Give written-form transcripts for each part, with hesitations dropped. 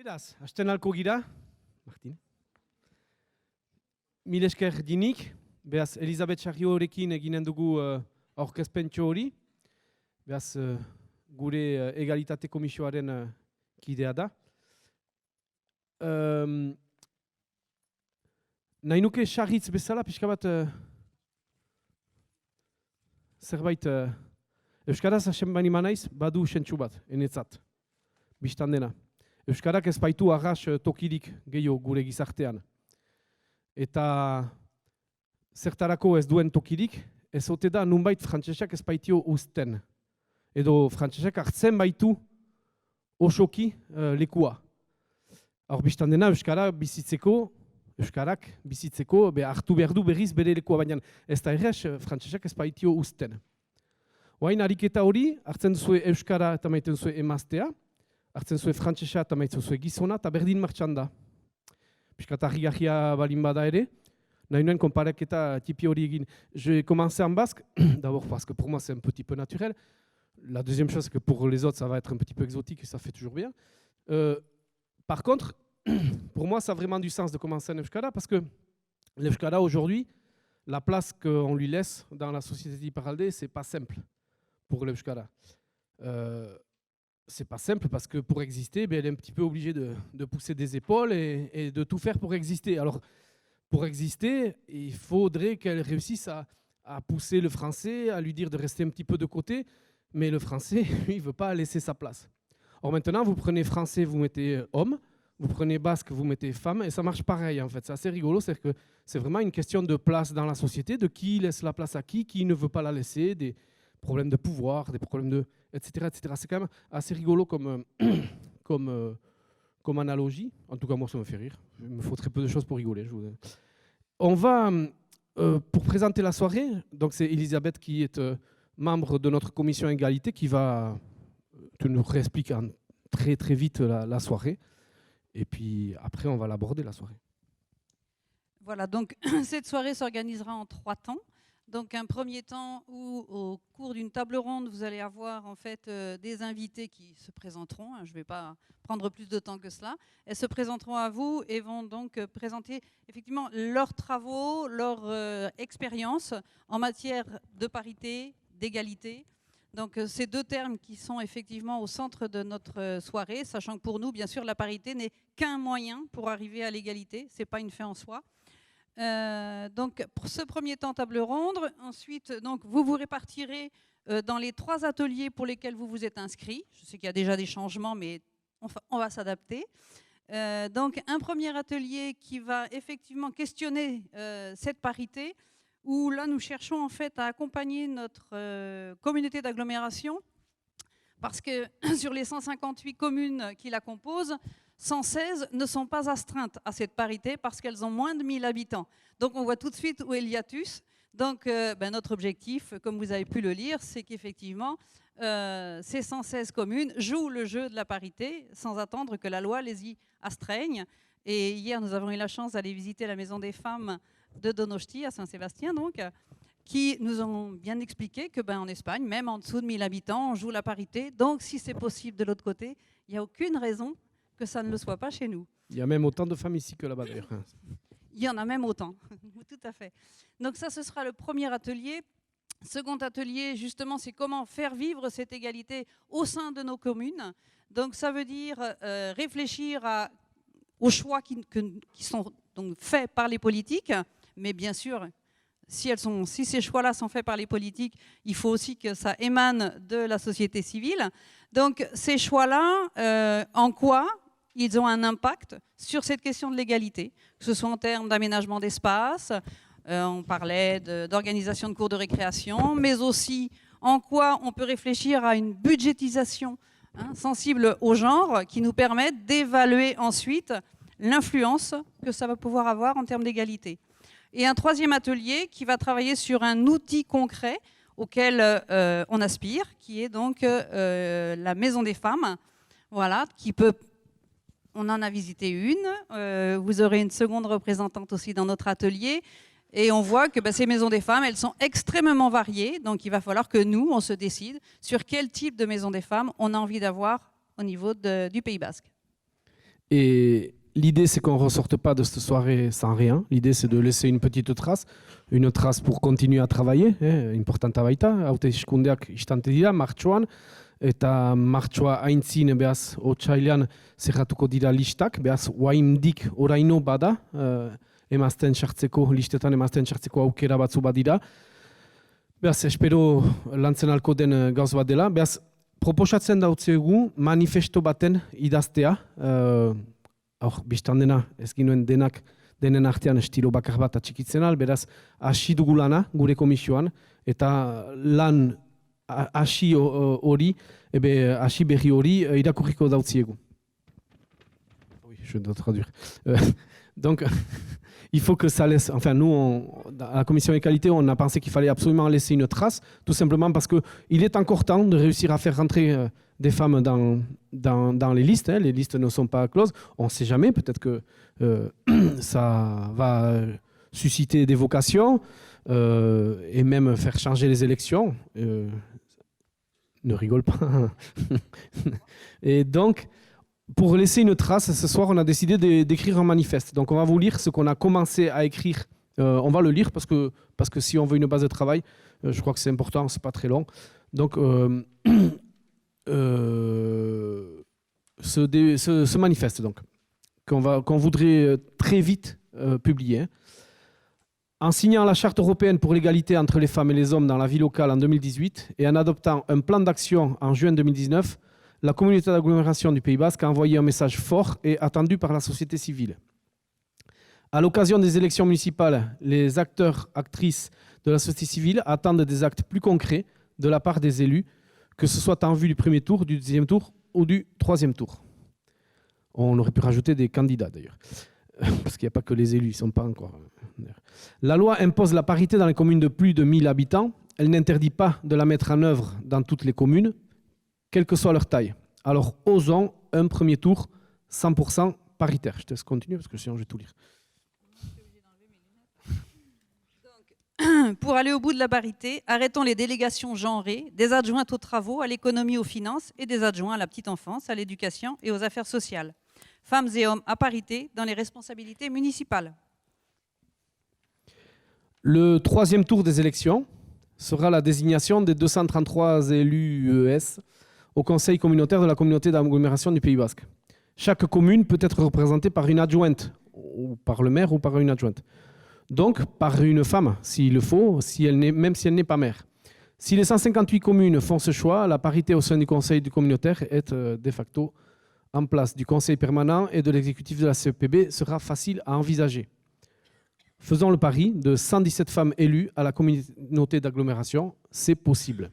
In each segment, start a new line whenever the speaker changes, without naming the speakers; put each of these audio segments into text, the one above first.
Beraz, hasten alko gira, Martin. Mil esker dinik, beraz, Elizabeth Charriorekin eginen dugu aurkezpentxo hori. Beraz, gure egalitate komisioaren kidea da. Nahi nuke sarritz bezala, pixka bat zerbait Euskaraz hasen bani manaiz, badu sentsu bat, enetzat, biztan dena. Euskarak ez baitu arras tokirik gehiago gure gizartean. Eta zertarako ez duen tokirik, ez ote da nunbait frantsesak ez baitio uzten. Edo frantsesak hartzen baitu osoki lekua. Hor biztan dena Euskarak bizitzeko hartu behar du berriz bere lekua, baina ez da errez frantsesak ez baitio uzten. Oain ariketa hori, hartzen duzue Euskara eta maiten duzue emaztea, hartzen zuen frantsesa eta maiten zuen gizona, eta berdin martxan da. Piskat argi-argia balin bada ere, nahi nuen konparaketa tipi hori egin. Je commencé en basque, d'abord parce que pour moi c'est un petit peu naturel. La deuxième chose, c'est que pour les autres ça va être un petit peu exotique et ça fait toujours bien. Par contre, pour moi ça a vraiment du sens de commencer en Euskara, parce que l'Euskara aujourd'hui, la place qu'on lui laisse dans la société d'Iparralde, c'est pas simple pour l'Euskara. C'est pas simple parce que pour exister, elle est un petit peu obligée de pousser des épaules et de tout faire pour exister. Alors, pour exister, il faudrait qu'elle réussisse à pousser le français, à lui dire de rester un petit peu de côté, mais le français, lui, il ne veut pas laisser sa place. Or maintenant, vous prenez français, vous mettez homme, vous prenez basque, vous mettez femme, et ça marche pareil en fait. C'est assez rigolo, c'est que c'est vraiment une question de place dans la société, de qui laisse la place à qui ne veut pas la laisser, des problèmes de pouvoir, des problèmes de... etc. etc. C'est quand même assez rigolo comme analogie. En tout cas, moi, ça me fait rire. Il me faut très peu de choses pour rigoler. On va, pour présenter la soirée, donc c'est Elisabeth qui est membre de notre commission égalité qui va nous réexpliquer très très vite la soirée. Et puis après, on va l'aborder la soirée.
Voilà, donc cette soirée s'organisera en 3 temps. Donc un premier temps où, au cours d'une table ronde, vous allez avoir en fait des invités qui se présenteront. Je ne vais pas prendre plus de temps que cela. Elles se présenteront à vous et vont donc présenter effectivement leurs travaux, leur expérience en matière de parité, d'égalité. Donc ces 2 termes qui sont effectivement au centre de notre soirée, sachant que pour nous, bien sûr, la parité n'est qu'un moyen pour arriver à l'égalité. Ce n'est pas une fin en soi. Donc pour ce premier temps table ronde, ensuite donc, vous vous répartirez dans les 3 ateliers pour lesquels vous vous êtes inscrits. Je sais qu'il y a déjà des changements, mais on va s'adapter. Donc un premier atelier qui va effectivement questionner cette parité, où là nous cherchons en fait à accompagner notre communauté d'agglomération, parce que sur les 158 communes qui la composent, 116 ne sont pas astreintes à cette parité parce qu'elles ont moins de 1000 habitants. Donc on voit tout de suite où est l'hiatus. Donc notre objectif, comme vous avez pu le lire, c'est qu'effectivement ces 116 communes jouent le jeu de la parité sans attendre que la loi les y astreigne. Et hier, nous avons eu la chance d'aller visiter la Maison des Femmes de Donosti à Saint-Sébastien, donc, qui nous ont bien expliqué que en Espagne, même en dessous de 1000 habitants, on joue la parité. Donc si c'est possible de l'autre côté, il n'y a aucune raison que ça ne le soit pas chez nous.
Il y a même autant de femmes ici que là-bas d'ailleurs.
Il y en a même autant, tout à fait. Donc ça, ce sera le premier atelier. Second atelier, justement, c'est comment faire vivre cette égalité au sein de nos communes. Donc ça veut dire réfléchir aux choix qui sont donc faits par les politiques, mais bien sûr, si ces choix-là sont faits par les politiques, il faut aussi que ça émane de la société civile. Donc ces choix-là, en quoi ils ont un impact sur cette question de l'égalité, que ce soit en termes d'aménagement d'espace, on parlait d'organisation de cours de récréation, mais aussi en quoi on peut réfléchir à une budgétisation sensible au genre qui nous permette d'évaluer ensuite l'influence que ça va pouvoir avoir en termes d'égalité. Et un troisième atelier qui va travailler sur un outil concret auquel on aspire, qui est donc la Maison des Femmes, voilà, qui peut... On en a visité une, vous aurez une seconde représentante aussi dans notre atelier, et on voit que ces maisons des femmes, elles sont extrêmement variées, donc il va falloir que nous, on se décide sur quel type de maison des femmes on a envie d'avoir au niveau du Pays Basque.
Et l'idée, c'est qu'on ne ressorte pas de cette soirée sans rien. L'idée, c'est de laisser une petite trace, pour continuer à travailler. Importanta baita, hauteskundeak istante dira, martxoan, eta martxoa aintzin, behaz, otsailean zerratuko dira listak, behaz, oraindik oraino bada, emazten sartzeko, listetan emazten sartzeko aukera batzu badira. Behaz, espero lantzen alko den gauz bat dela. Behaz, proposatzen dautzegu manifesto baten idaztea, biztan dena, ez ginuen denen artean estilo bakar bat atxikitzen al, beraz, hasi dugu lana gure komisioan, eta lan hasi hori, hasi berri hori irakurriko dautziegu. Oui, je dois traduire. Donc, il faut que ça laisse... Enfin, nous, à la commission égalité, on a pensé qu'il fallait absolument laisser une trace, tout simplement parce qu'il est encore temps de réussir à faire rentrer des femmes dans les listes. Les listes ne sont pas closes. On ne sait jamais, peut-être que ça va susciter des vocations et même faire changer les élections. Ne rigole pas. Et donc... Pour laisser une trace, ce soir, on a décidé d'écrire un manifeste. Donc, on va vous lire ce qu'on a commencé à écrire. On va le lire parce que si on veut une base de travail, je crois que c'est important, c'est pas très long. Donc, ce manifeste, donc, qu'on voudrait très vite publier. En signant la Charte européenne pour l'égalité entre les femmes et les hommes dans la vie locale en 2018 et en adoptant un plan d'action en juin 2019, la communauté d'agglomération du Pays Basque a envoyé un message fort et attendu par la société civile. À l'occasion des élections municipales, les acteurs, actrices de la société civile attendent des actes plus concrets de la part des élus, que ce soit en vue du premier tour, du deuxième tour ou du troisième tour. On aurait pu rajouter des candidats d'ailleurs, parce qu'il n'y a pas que les élus, ils ne sont pas encore... La loi impose la parité dans les communes de plus de 1000 habitants. Elle n'interdit pas de la mettre en œuvre dans toutes les communes, quelle que soit leur taille. Alors, osons un premier tour 100% paritaire. Je te laisse continuer parce que sinon je vais tout lire.
Donc, pour aller au bout de la parité, arrêtons les délégations genrées, des adjointes aux travaux, à l'économie, aux finances et des adjoints à la petite enfance, à l'éducation et aux affaires sociales. Femmes et hommes à parité dans les responsabilités municipales.
Le troisième tour des élections sera la désignation des 233 élus ES au conseil communautaire de la communauté d'agglomération du Pays Basque. Chaque commune peut être représentée par une adjointe, ou par le maire ou par une adjointe. Donc par une femme, s'il le faut, même si elle n'est pas maire. Si les 158 communes font ce choix, la parité au sein du conseil communautaire est de facto en place. Du conseil permanent et de l'exécutif de la CEPB sera facile à envisager. Faisons le pari de 117 femmes élues à la communauté d'agglomération, c'est possible.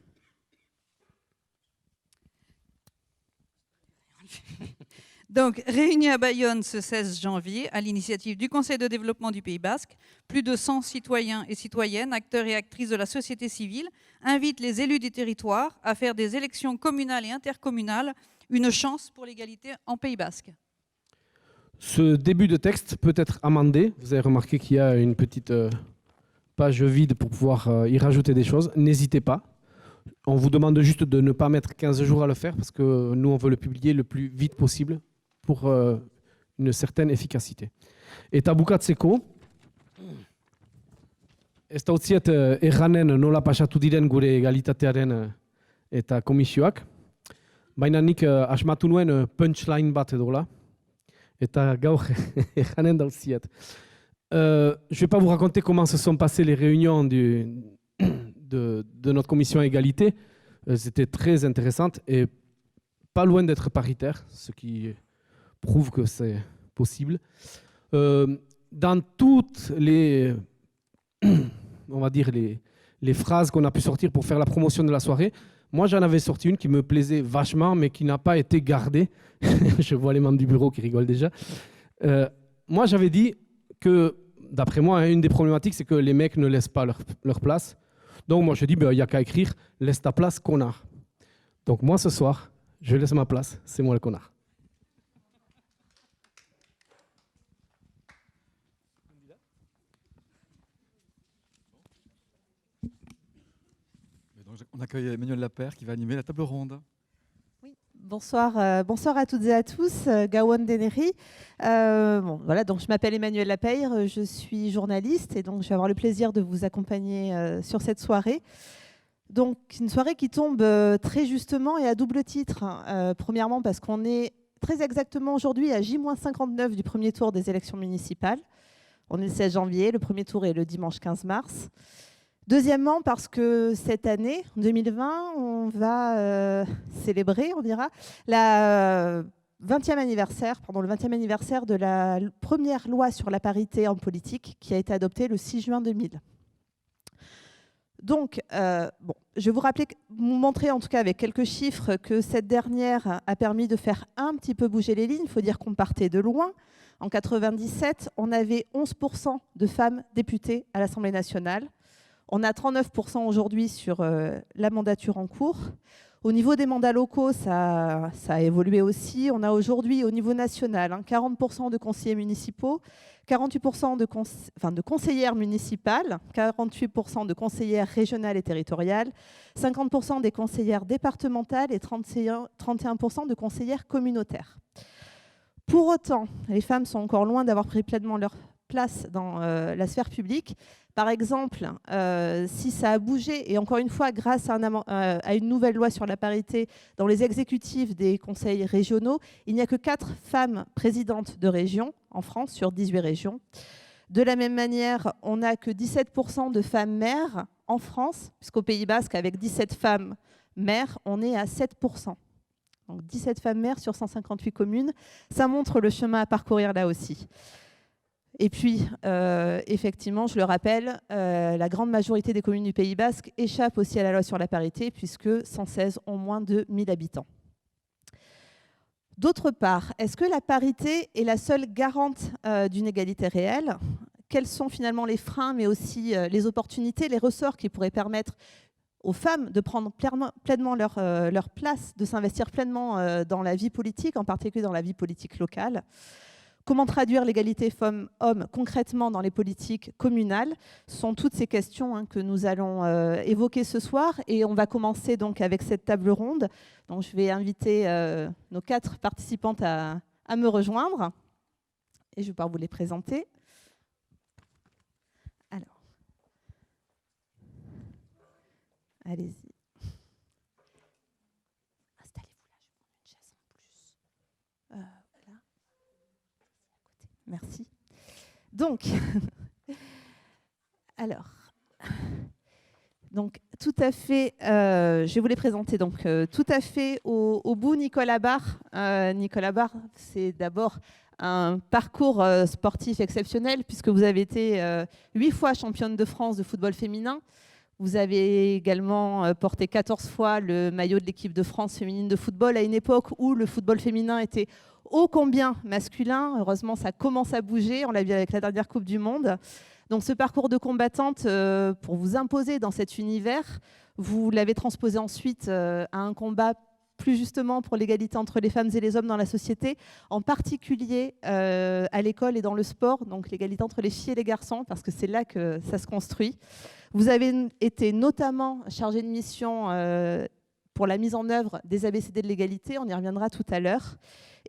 Donc, réunis à Bayonne ce 16 janvier, à l'initiative du Conseil de développement du Pays Basque, plus de 100 citoyens et citoyennes, acteurs et actrices de la société civile, invitent les élus du territoire à faire des élections communales et intercommunales une chance pour l'égalité en Pays Basque.
Ce début de texte peut être amendé. Vous avez remarqué qu'il y a une petite page vide pour pouvoir y rajouter des choses. N'hésitez pas. On vous demande juste de ne pas mettre 15 jours à le faire parce que nous, on veut le publier le plus vite possible pour une certaine efficacité. Eta bukatzeko, ez da utziet erranen nola pasatu diren gure egalitatearen eta komisioak, baina nik asmatu nuen punchline bat edola, eta gaur erranen da utziet. Je ne vais pas vous raconter comment se sont passées les réunions de notre commission égalité. C'était très intéressante et pas loin d'être paritaire, ce qui prouve que c'est possible. Dans toutes les, on va dire les phrases qu'on a pu sortir pour faire la promotion de la soirée, moi j'en avais sorti une qui me plaisait vachement mais qui n'a pas été gardée. Je vois les membres du bureau qui rigolent déjà. Moi j'avais dit que, d'après moi, une des problématiques c'est que les mecs ne laissent pas leur place. Donc moi je dis, il n'y a qu'à écrire « laisse ta place, connard ». Donc moi ce soir, je laisse ma place, c'est moi le connard.
On accueille Emmanuel Lapère qui va animer la table ronde.
Oui,
Bonsoir à toutes et à tous. Gawon Deneri. Voilà, donc je m'appelle Emmanuelle Lapeyre, je suis journaliste et donc je vais avoir le plaisir de vous accompagner sur cette soirée. Donc une soirée qui tombe très justement et à double titre. Premièrement parce qu'on est très exactement aujourd'hui à J-59 du premier tour des élections municipales. On est le 16 janvier, le premier tour est le dimanche 15 mars. Deuxièmement, parce que cette année, 2020, on va célébrer, on dira, le 20e anniversaire de la première loi sur la parité en politique qui a été adoptée le 6 juin 2000. Donc, je vais vous montrer en tout cas avec quelques chiffres que cette dernière a permis de faire un petit peu bouger les lignes. Il faut dire qu'on partait de loin. En 1997, on avait 11% de femmes députées à l'Assemblée nationale. On a 39% aujourd'hui sur la mandature en cours. Au niveau des mandats locaux, ça a évolué aussi. On a aujourd'hui au niveau national 40% de conseillers municipaux, 48% de conseillères municipales, 48% de conseillères régionales et territoriales, 50% des conseillères départementales et 31% de conseillères communautaires. Pour autant, les femmes sont encore loin d'avoir pris pleinement leur place dans la sphère publique. Par exemple, si ça a bougé, et encore une fois, grâce à une nouvelle loi sur la parité dans les exécutifs des conseils régionaux, il n'y a que 4 femmes présidentes de région en France sur 18 régions. De la même manière, on n'a que 17% de femmes maires en France, puisqu'au Pays Basque, avec 17 femmes maires, on est à 7%. Donc 17 femmes maires sur 158 communes, ça montre le chemin à parcourir là aussi. Et puis, effectivement, je le rappelle, la grande majorité des communes du Pays Basque échappent aussi à la loi sur la parité, puisque 116 ont moins de 1000 habitants. D'autre part, est-ce que la parité est la seule garante d'une égalité réelle ? Quels sont finalement les freins, mais aussi les opportunités, les ressorts qui pourraient permettre aux femmes de prendre pleinement leur place, de s'investir pleinement dans la vie politique, en particulier dans la vie politique locale ? Comment traduire l'égalité femmes-hommes concrètement dans les politiques communales ? Ce sont toutes ces questions que nous allons évoquer ce soir. Et on va commencer donc avec cette table ronde. Donc je vais inviter nos 4 participantes à me rejoindre. Et je vais pouvoir vous les présenter. Alors, allez-y. Merci. Donc, tout à fait, je vais vous les présenter. Donc, tout à fait au bout, Nicolas Barre. Nicolas Barre, c'est d'abord un parcours sportif exceptionnel puisque vous avez été 8 fois championne de France de football féminin. Vous avez également porté 14 fois le maillot de l'équipe de France féminine de football à une époque où le football féminin était ô combien masculin. Heureusement, ça commence à bouger. On l'a vu avec la dernière Coupe du Monde. Donc, ce parcours de combattante, pour vous imposer dans cet univers, vous l'avez transposé ensuite à un combat plus justement pour l'égalité entre les femmes et les hommes dans la société, en particulier à l'école et dans le sport, donc l'égalité entre les filles et les garçons, parce que c'est là que ça se construit. Vous avez été notamment chargée de mission pour la mise en œuvre des ABCD de l'égalité, on y reviendra tout à l'heure.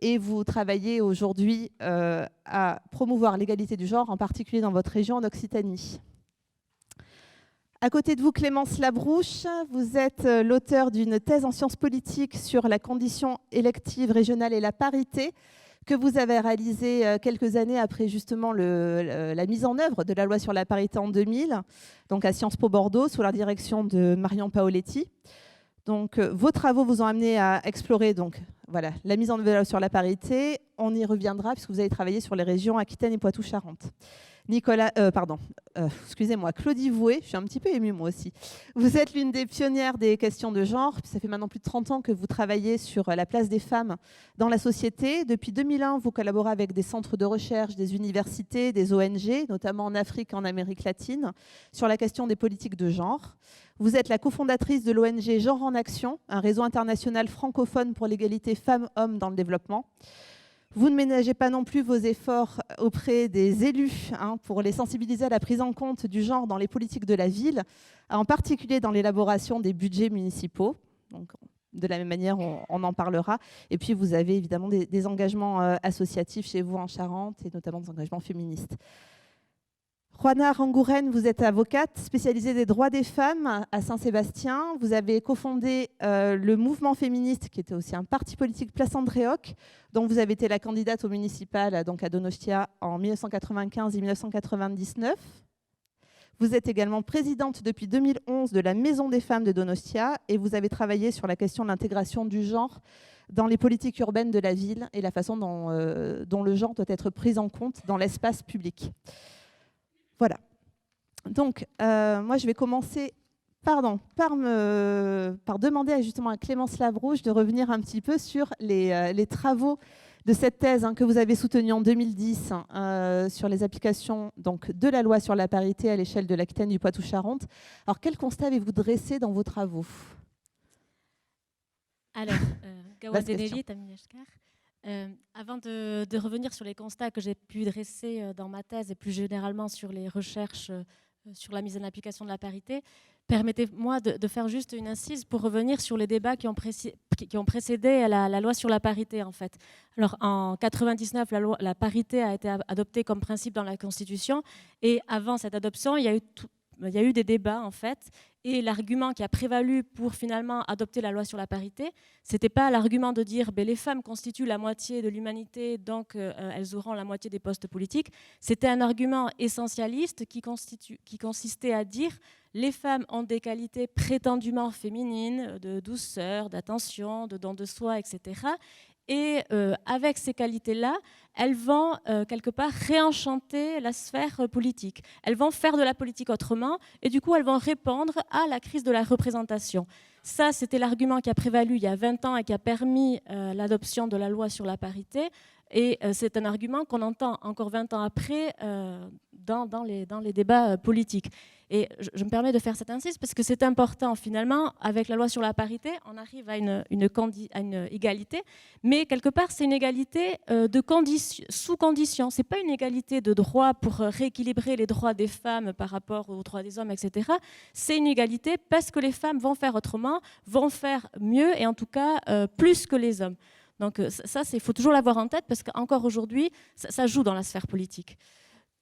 Et vous travaillez aujourd'hui à promouvoir l'égalité du genre, en particulier dans votre région en Occitanie. À côté de vous, Clémence Labrouche, vous êtes l'auteur d'une thèse en sciences politiques sur la condition élective régionale et la parité, que vous avez réalisée quelques années après justement la mise en œuvre de la loi sur la parité en 2000, donc à Sciences Po Bordeaux, sous la direction de Marion Paoletti. Donc, vos travaux vous ont amené à explorer voilà, la mise en œuvre sur la parité. On y reviendra puisque vous avez travaillé sur les régions Aquitaine et Poitou-Charentes. Claudie Vouet, je suis un petit peu émue moi aussi. Vous êtes l'une des pionnières des questions de genre. Ça fait maintenant plus de 30 ans que vous travaillez sur la place des femmes dans la société. Depuis 2001, vous collaborez avec des centres de recherche, des universités, des ONG, notamment en Afrique et en Amérique latine, sur la question des politiques de genre. Vous êtes la cofondatrice de l'ONG Genre en Action, un réseau international francophone pour l'égalité femmes-hommes dans le développement. Vous ne ménagez pas non plus vos efforts auprès des élus pour les sensibiliser à la prise en compte du genre dans les politiques de la ville, en particulier dans l'élaboration des budgets municipaux. Donc, de la même manière, on en parlera. Et puis, vous avez évidemment des engagements associatifs chez vous en Charente, et notamment des engagements féministes. Juana Rangouren, vous êtes avocate spécialisée des droits des femmes à Saint-Sébastien. Vous avez cofondé le mouvement féministe, qui était aussi un parti politique, Place Andréoc, dont vous avez été la candidate au municipal donc à Donostia en 1995 et 1999. Vous êtes également présidente depuis 2011 de la Maison des femmes de Donostia et vous avez travaillé sur la question de l'intégration du genre dans les politiques urbaines de la ville et la façon dont le genre doit être pris en compte dans l'espace public. Voilà. Donc, moi, je vais commencer par demander justement à Clémence Labrouche de revenir un petit peu sur les travaux de cette thèse que vous avez soutenue en 2010 sur les applications donc, de la loi sur la parité à l'échelle de l'Aquitaine du Poitou-Charentes. Alors, quel constat avez-vous dressé dans vos travaux?
Alors, Gawazeneli, Tamineshkar. Avant de revenir sur les constats que j'ai pu dresser dans ma thèse et plus généralement sur les recherches sur la mise en application de la parité, permettez-moi de faire juste une incise pour revenir sur les débats qui ont précédé la loi sur la parité en fait. Alors en 1999, la parité a été adoptée comme principe dans la Constitution et avant cette adoption, il y a eu des débats en fait. Et l'argument qui a prévalu pour finalement adopter la loi sur la parité, ce n'était pas l'argument de dire les femmes constituent la moitié de l'humanité, donc elles auront la moitié des postes politiques. C'était un argument essentialiste qui consistait à dire les femmes ont des qualités prétendument féminines, de douceur, d'attention, de don de soi, etc. Et avec ces qualités-là, elles vont quelque part réenchanter la sphère politique. Elles vont faire de la politique autrement et du coup, elles vont répondre à la crise de la représentation. Ça, c'était l'argument qui a prévalu il y a 20 ans et qui a permis l'adoption de la loi sur la parité. Et c'est un argument qu'on entend encore 20 ans après dans les débats politiques. Et je me permets de faire cette incise parce que c'est important finalement, avec la loi sur la parité, on arrive à une égalité, mais quelque part c'est une égalité sous condition. C'est pas une égalité de droit pour rééquilibrer les droits des femmes par rapport aux droits des hommes, etc. C'est une égalité parce que les femmes vont faire autrement, vont faire mieux et en tout cas plus que les hommes. Donc ça, il faut toujours l'avoir en tête parce qu'encore aujourd'hui, ça joue dans la sphère politique.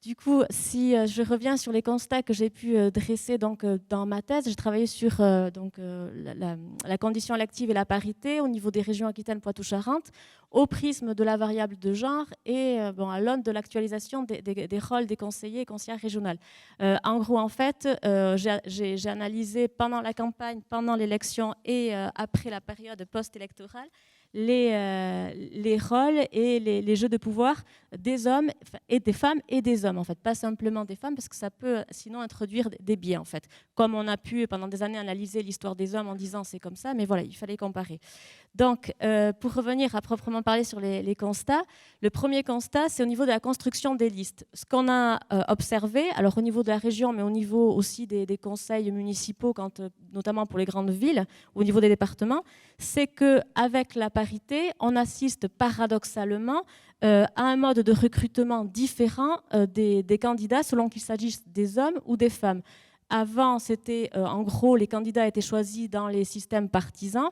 Du coup, si je reviens sur les constats que j'ai pu dresser donc, dans ma thèse, j'ai travaillé sur la condition élective et la parité au niveau des régions Aquitaine, Poitou-Charentes, au prisme de la variable de genre et à l'aune de l'actualisation des rôles des conseillers et conseillères régionales. En gros, en fait, j'ai analysé pendant la campagne, pendant l'élection et après la période post-électorale, les rôles et les jeux de pouvoir des hommes et des femmes et des hommes, en fait, pas simplement des femmes, parce que ça peut sinon introduire des biais, en fait. Comme on a pu pendant des années analyser l'histoire des hommes en disant c'est comme ça, mais voilà, il fallait comparer. Donc, pour revenir à proprement parler sur les constats, le premier constat, c'est au niveau de la construction des listes. Ce qu'on a observé, alors au niveau de la région, mais au niveau aussi des conseils municipaux, notamment pour les grandes villes, au niveau des départements, c'est qu'avec la parité, on assiste paradoxalement à un mode de recrutement différent des candidats selon qu'il s'agisse des hommes ou des femmes. Avant, c'était en gros, les candidats étaient choisis dans les systèmes partisans.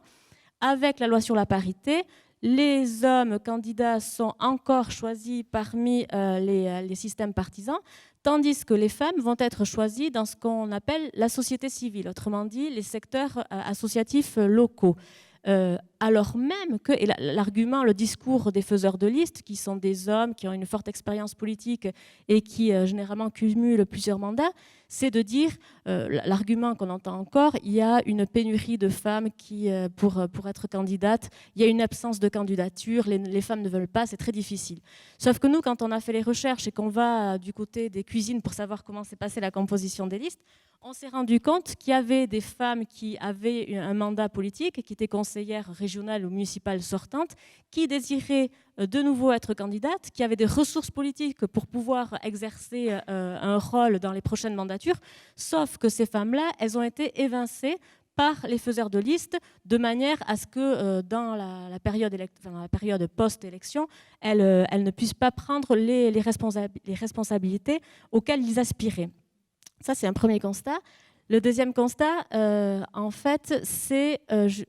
Avec la loi sur la parité, les hommes candidats sont encore choisis parmi les systèmes partisans, tandis que les femmes vont être choisies dans ce qu'on appelle la société civile, autrement dit les secteurs associatifs locaux. Alors même que, et l'argument, le discours des faiseurs de liste, qui sont des hommes qui ont une forte expérience politique et qui généralement cumulent plusieurs mandats, c'est de dire, l'argument qu'on entend encore, il y a une pénurie de femmes qui, pour être candidates, il y a une absence de candidature, les femmes ne veulent pas, c'est très difficile. Sauf que nous, quand on a fait les recherches et qu'on va du côté des cuisines pour savoir comment s'est passée la composition des listes, on s'est rendu compte qu'il y avait des femmes qui avaient un mandat politique, qui étaient conseillères régionales ou municipales sortantes, qui désiraient de nouveau être candidates, qui avaient des ressources politiques pour pouvoir exercer un rôle dans les prochaines mandatures, sauf que ces femmes-là, elles ont été évincées par les faiseurs de liste, de manière à ce que dans la période post-élection, elles ne puissent pas prendre les responsabilités auxquelles ils aspiraient. Ça, c'est un premier constat. Le deuxième constat, en fait, c'est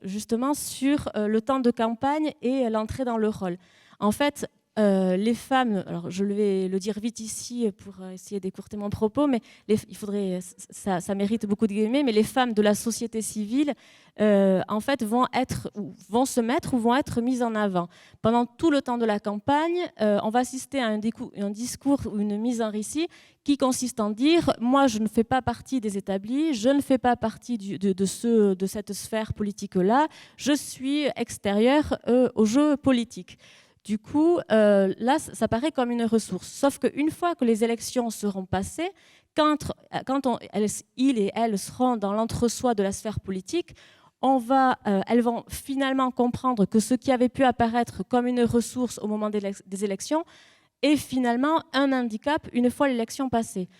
justement sur le temps de campagne et l'entrée dans le rôle. En fait, les femmes, alors je vais le dire vite ici pour essayer d'écourter mon propos, mais il faudrait, ça mérite beaucoup de guillemets, mais les femmes de la société civile, en fait, vont se mettre ou vont être mises en avant. Pendant tout le temps de la campagne, on va assister à un discours ou une mise en récit qui consiste en dire « moi, je ne fais pas partie des établis, je ne fais pas partie de cette sphère politique-là, je suis extérieure au jeu politique ». Du coup, là, ça paraît comme une ressource. Sauf qu'une fois que les élections seront passées, quand ils et elles seront dans l'entre-soi de la sphère politique, elles vont finalement comprendre que ce qui avait pu apparaître comme une ressource au moment des élections est finalement un handicap une fois l'élection passée.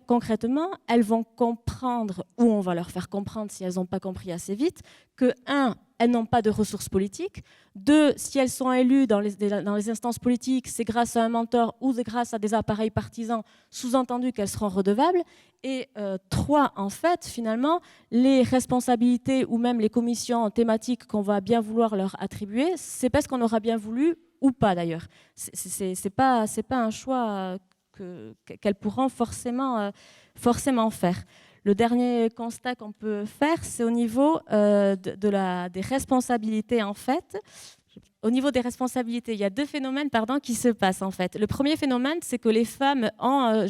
Concrètement, elles vont comprendre, ou on va leur faire comprendre si elles n'ont pas compris assez vite, que 1, elles n'ont pas de ressources politiques, 2, si elles sont élues dans les instances politiques, c'est grâce à un mentor ou grâce à des appareils partisans, sous-entendu qu'elles seront redevables, et 3, en fait, finalement, les responsabilités ou même les commissions thématiques qu'on va bien vouloir leur attribuer, c'est parce qu'on aura bien voulu ou pas d'ailleurs. C'est pas un choix qu'elles pourront forcément faire. Le dernier constat qu'on peut faire, c'est au niveau des responsabilités, en fait. Au niveau des responsabilités, il y a 2 phénomènes qui se passent, en fait. Le premier phénomène, c'est que les femmes ont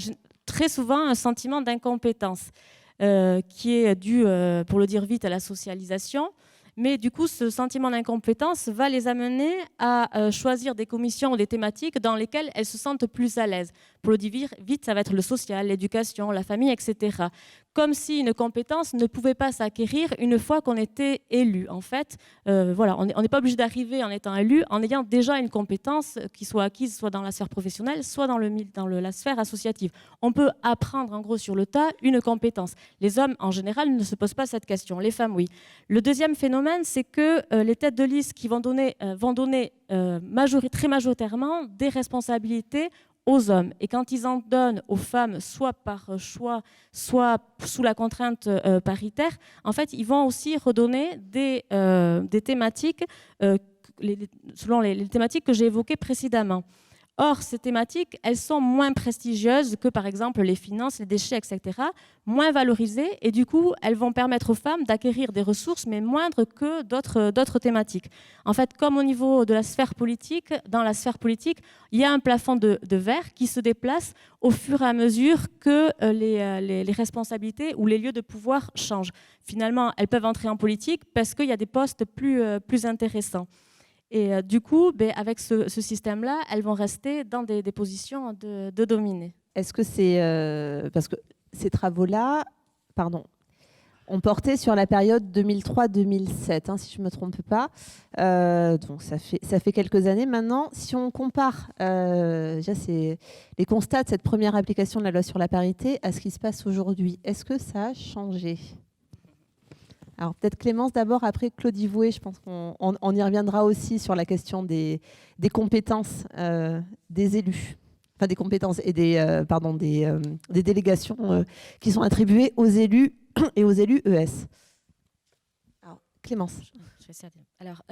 très souvent un sentiment d'incompétence qui est dû, pour le dire vite, à la socialisation. Mais du coup, ce sentiment d'incompétence va les amener à choisir des commissions ou des thématiques dans lesquelles elles se sentent plus à l'aise. Pour le dire vite, ça va être le social, l'éducation, la famille, etc. Comme si une compétence ne pouvait pas s'acquérir une fois qu'on était élu. En fait, voilà, on n'est pas obligé d'arriver en étant élu, en ayant déjà une compétence qui soit acquise soit dans la sphère professionnelle, soit dans la sphère associative. On peut apprendre en gros sur le tas une compétence. Les hommes, en général, ne se posent pas cette question. Les femmes, oui. Le deuxième phénomène, c'est que les têtes de liste qui vont donner très majoritairement des responsabilités aux hommes. Et quand ils en donnent aux femmes, soit par choix, soit sous la contrainte paritaire, en fait, ils vont aussi redonner des thématiques, selon les thématiques que j'ai évoquées précédemment. Or, ces thématiques, elles sont moins prestigieuses que, par exemple, les finances, les déchets, etc., moins valorisées, et du coup, elles vont permettre aux femmes d'acquérir des ressources, mais moindres que d'autres thématiques. En fait, comme au niveau de la sphère politique, dans la sphère politique, il y a un plafond de verre qui se déplace au fur et à mesure que les responsabilités ou les lieux de pouvoir changent. Finalement, elles peuvent entrer en politique parce qu'il y a des postes plus intéressants. Et du coup, avec ce système-là, elles vont rester dans des positions de dominés.
Est-ce que c'est... parce que ces travaux-là, on portait sur la période 2003-2007, si je ne me trompe pas. Donc ça fait quelques années maintenant. Si on compare déjà les constats de cette première application de la loi sur la parité à ce qui se passe aujourd'hui, est-ce que ça a changé ? Alors peut-être Clémence d'abord, après Claudie Vouet, je pense qu'on y reviendra aussi sur la question des compétences des élus, enfin des compétences et des délégations qui sont attribuées aux élus et aux élus ES. Alors Clémence.
Je vais essayer. Alors,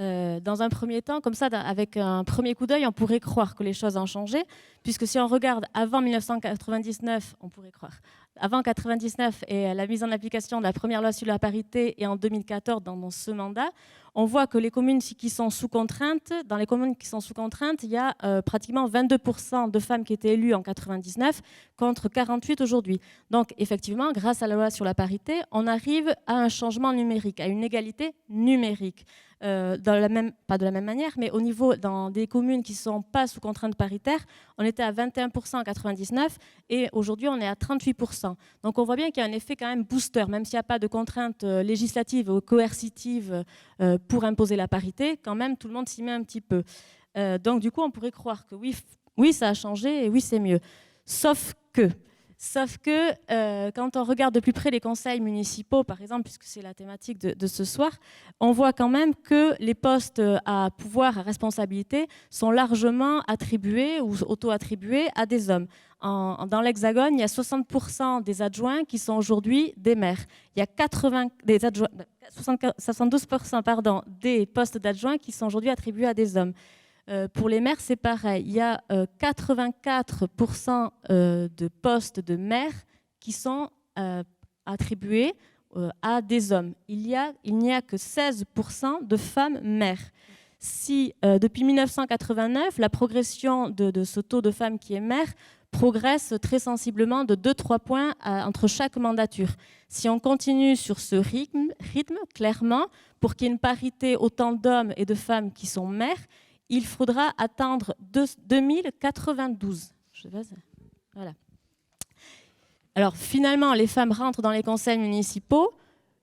dans un premier temps, comme ça, avec un premier coup d'œil, on pourrait croire que les choses ont changé, puisque si on regarde avant 1999, on pourrait croire. Avant 1999 et la mise en application de la première loi sur la parité et en 2014 dans ce mandat, on voit que les communes qui sont sous contrainte, dans les communes qui sont sous contrainte, il y a pratiquement 22% de femmes qui étaient élues en 1999 contre 48% aujourd'hui. Donc effectivement, grâce à la loi sur la parité, on arrive à un changement numérique, à une égalité numérique. Pas de la même manière, mais au niveau dans des communes qui ne sont pas sous contrainte paritaire, on était à 21% en 1999 et aujourd'hui on est à 38%. Donc on voit bien qu'il y a un effet quand même booster, même s'il n'y a pas de contrainte législative ou coercitive pour imposer la parité, quand même tout le monde s'y met un petit peu. Donc du coup on pourrait croire que oui ça a changé et oui c'est mieux. Sauf que Sauf que quand on regarde de plus près les conseils municipaux, par exemple, puisque c'est la thématique de ce soir, on voit quand même que les postes à pouvoir, à responsabilité, sont largement attribués ou auto-attribués à des hommes. Dans l'Hexagone, il y a 60% des adjoints qui sont aujourd'hui des maires. Il y a 72% des postes d'adjoints qui sont aujourd'hui attribués à des hommes. Pour les maires, c'est pareil. Il y a 84% de postes de maires qui sont attribués à des hommes. Il n'y a que 16% de femmes maires. Si depuis 1989, la progression de ce taux de femmes qui est maire progresse très sensiblement de 2-3 points entre chaque mandature. Si on continue sur ce rythme clairement, pour qu'il y ait une parité autant d'hommes et de femmes qui sont maires, il faudra attendre 2092. Voilà. Alors finalement, les femmes rentrent dans les conseils municipaux,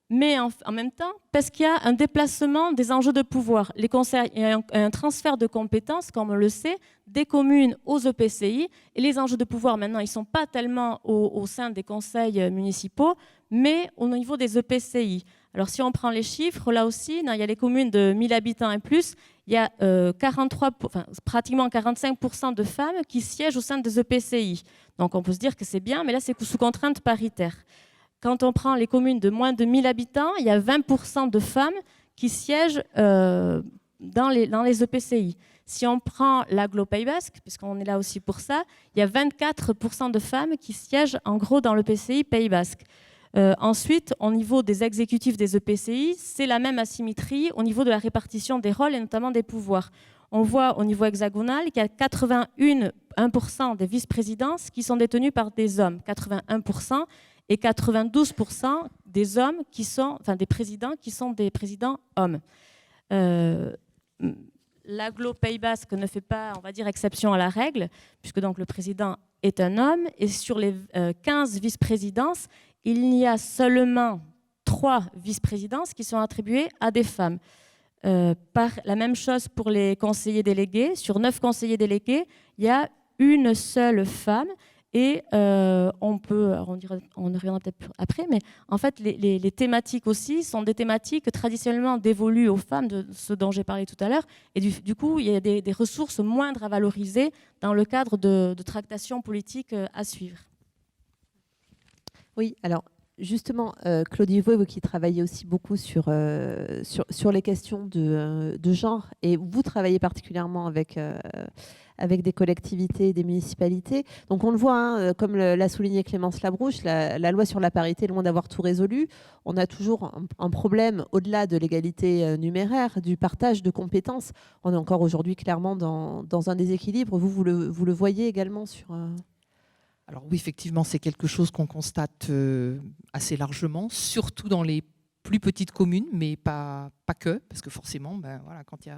mais en même temps, parce qu'il y a un déplacement des enjeux de pouvoir. Les conseils, il y a un transfert de compétences, comme on le sait, des communes aux EPCI. Et les enjeux de pouvoir, maintenant, ils ne sont pas tellement au sein des conseils municipaux, mais au niveau des EPCI. Alors si on prend les chiffres, là aussi, il y a les communes de 1000 habitants et plus, il y a pratiquement 45% de femmes qui siègent au sein des EPCI. Donc on peut se dire que c'est bien, mais là c'est sous contrainte paritaire. Quand on prend les communes de moins de 1000 habitants, il y a 20% de femmes qui siègent dans les EPCI. Si on prend l'agglo Pays Basque, puisqu'on est là aussi pour ça, il y a 24% de femmes qui siègent en gros dans l'EPCI Pays Basque. Ensuite, au niveau des exécutifs des EPCI, c'est la même asymétrie au niveau de la répartition des rôles et notamment des pouvoirs. On voit au niveau hexagonal qu'il y a 81% des vice-présidences qui sont détenues par des hommes, 81%, et 92% des hommes qui sont, enfin des présidents qui sont des présidents hommes. L'agglo Pays Basque ne fait pas, on va dire, exception à la règle, puisque donc le président est un homme, et sur les 15 vice-présidences, il y a seulement 3 vice-présidences qui sont attribuées à des femmes. La même chose pour les conseillers délégués. Sur 9 conseillers délégués, il y a une seule femme. Et on y reviendra peut-être après, mais en fait, les thématiques aussi sont des thématiques traditionnellement dévolues aux femmes, de ce dont j'ai parlé tout à l'heure. Et du coup, il y a des ressources moindres à valoriser dans le cadre de tractations politiques à suivre.
Oui, alors justement, Claudie Vaux, vous qui travaillez aussi beaucoup sur les questions de genre, et vous travaillez particulièrement avec des collectivités et des municipalités. Donc on le voit, hein, comme l'a souligné Clémence Labrouche, la loi sur la parité est loin d'avoir tout résolu. On a toujours un problème au-delà de l'égalité numéraire, du partage de compétences. On est encore aujourd'hui clairement dans un déséquilibre. Vous le voyez également sur...
Alors oui, effectivement, c'est quelque chose qu'on constate assez largement, surtout dans les plus petites communes, mais pas que, parce que forcément, voilà, quand il y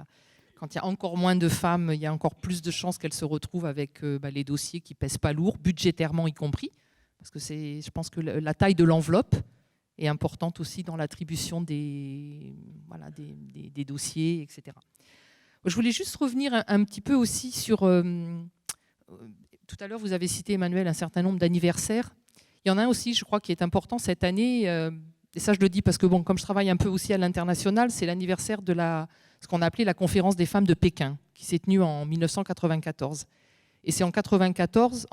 a encore moins de femmes, il y a encore plus de chances qu'elles se retrouvent avec les dossiers qui pèsent pas lourd, budgétairement y compris, parce que je pense que la taille de l'enveloppe est importante aussi dans l'attribution des dossiers, etc. Je voulais juste revenir un petit peu aussi sur... tout à l'heure, vous avez cité, Emmanuel, un certain nombre d'anniversaires. Il y en a un aussi, je crois, qui est important cette année, et ça je le dis parce que, bon, comme je travaille un peu aussi à l'international, c'est l'anniversaire de ce qu'on a appelé la conférence des femmes de Pékin, qui s'est tenue en 1994. Et c'est en 95.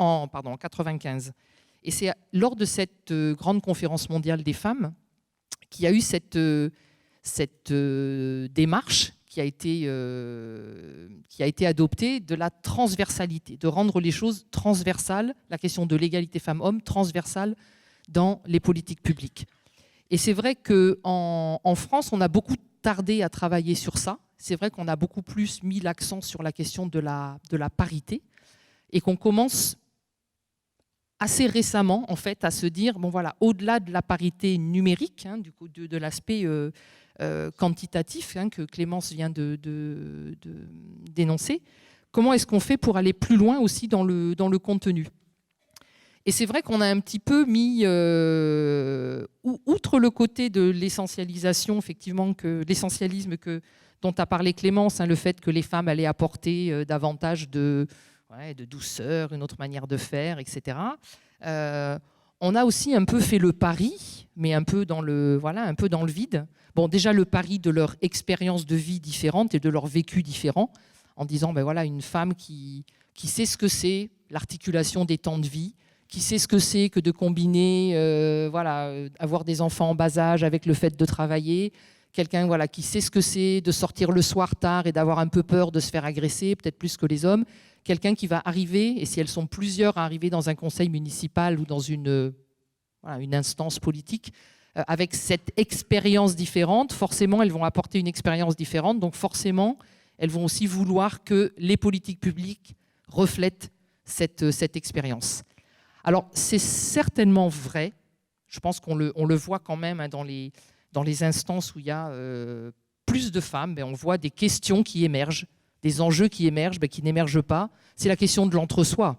Et c'est lors de cette grande conférence mondiale des femmes qu'il y a eu cette démarche qui a été adoptée de la transversalité, de rendre les choses transversales, la question de l'égalité femmes-hommes transversale dans les politiques publiques. Et c'est vrai qu'en France, on a beaucoup tardé à travailler sur ça. C'est vrai qu'on a beaucoup plus mis l'accent sur la question de la parité et qu'on commence assez récemment en fait, à se dire, bon, voilà, au-delà de la parité numérique, hein, du coup, de l'aspect quantitatif que Clémence vient de dénoncer, comment est-ce qu'on fait pour aller plus loin aussi dans le contenu ? Et c'est vrai qu'on a un petit peu mis, outre le côté de l'essentialisation, effectivement, l'essentialisme dont a parlé Clémence, hein, le fait que les femmes allaient apporter davantage de douceur, une autre manière de faire, etc. On a aussi un peu fait le pari, mais un peu dans le vide. Bon, déjà le pari de leur expérience de vie différente et de leur vécu différent, en disant, ben voilà, une femme qui sait ce que c'est l'articulation des temps de vie, qui sait ce que c'est que de combiner, avoir des enfants en bas âge avec le fait de travailler, quelqu'un qui sait ce que c'est de sortir le soir tard et d'avoir un peu peur de se faire agresser, peut-être plus que les hommes, quelqu'un qui va arriver, et si elles sont plusieurs à arriver dans un conseil municipal ou dans une instance politique, avec cette expérience différente, forcément elles vont apporter une expérience différente, donc forcément elles vont aussi vouloir que les politiques publiques reflètent cette expérience. Alors c'est certainement vrai, je pense qu'on le voit quand même dans les instances où il y a plus de femmes, on voit des questions qui émergent, des enjeux qui émergent, qui n'émergent pas. C'est la question de l'entre-soi.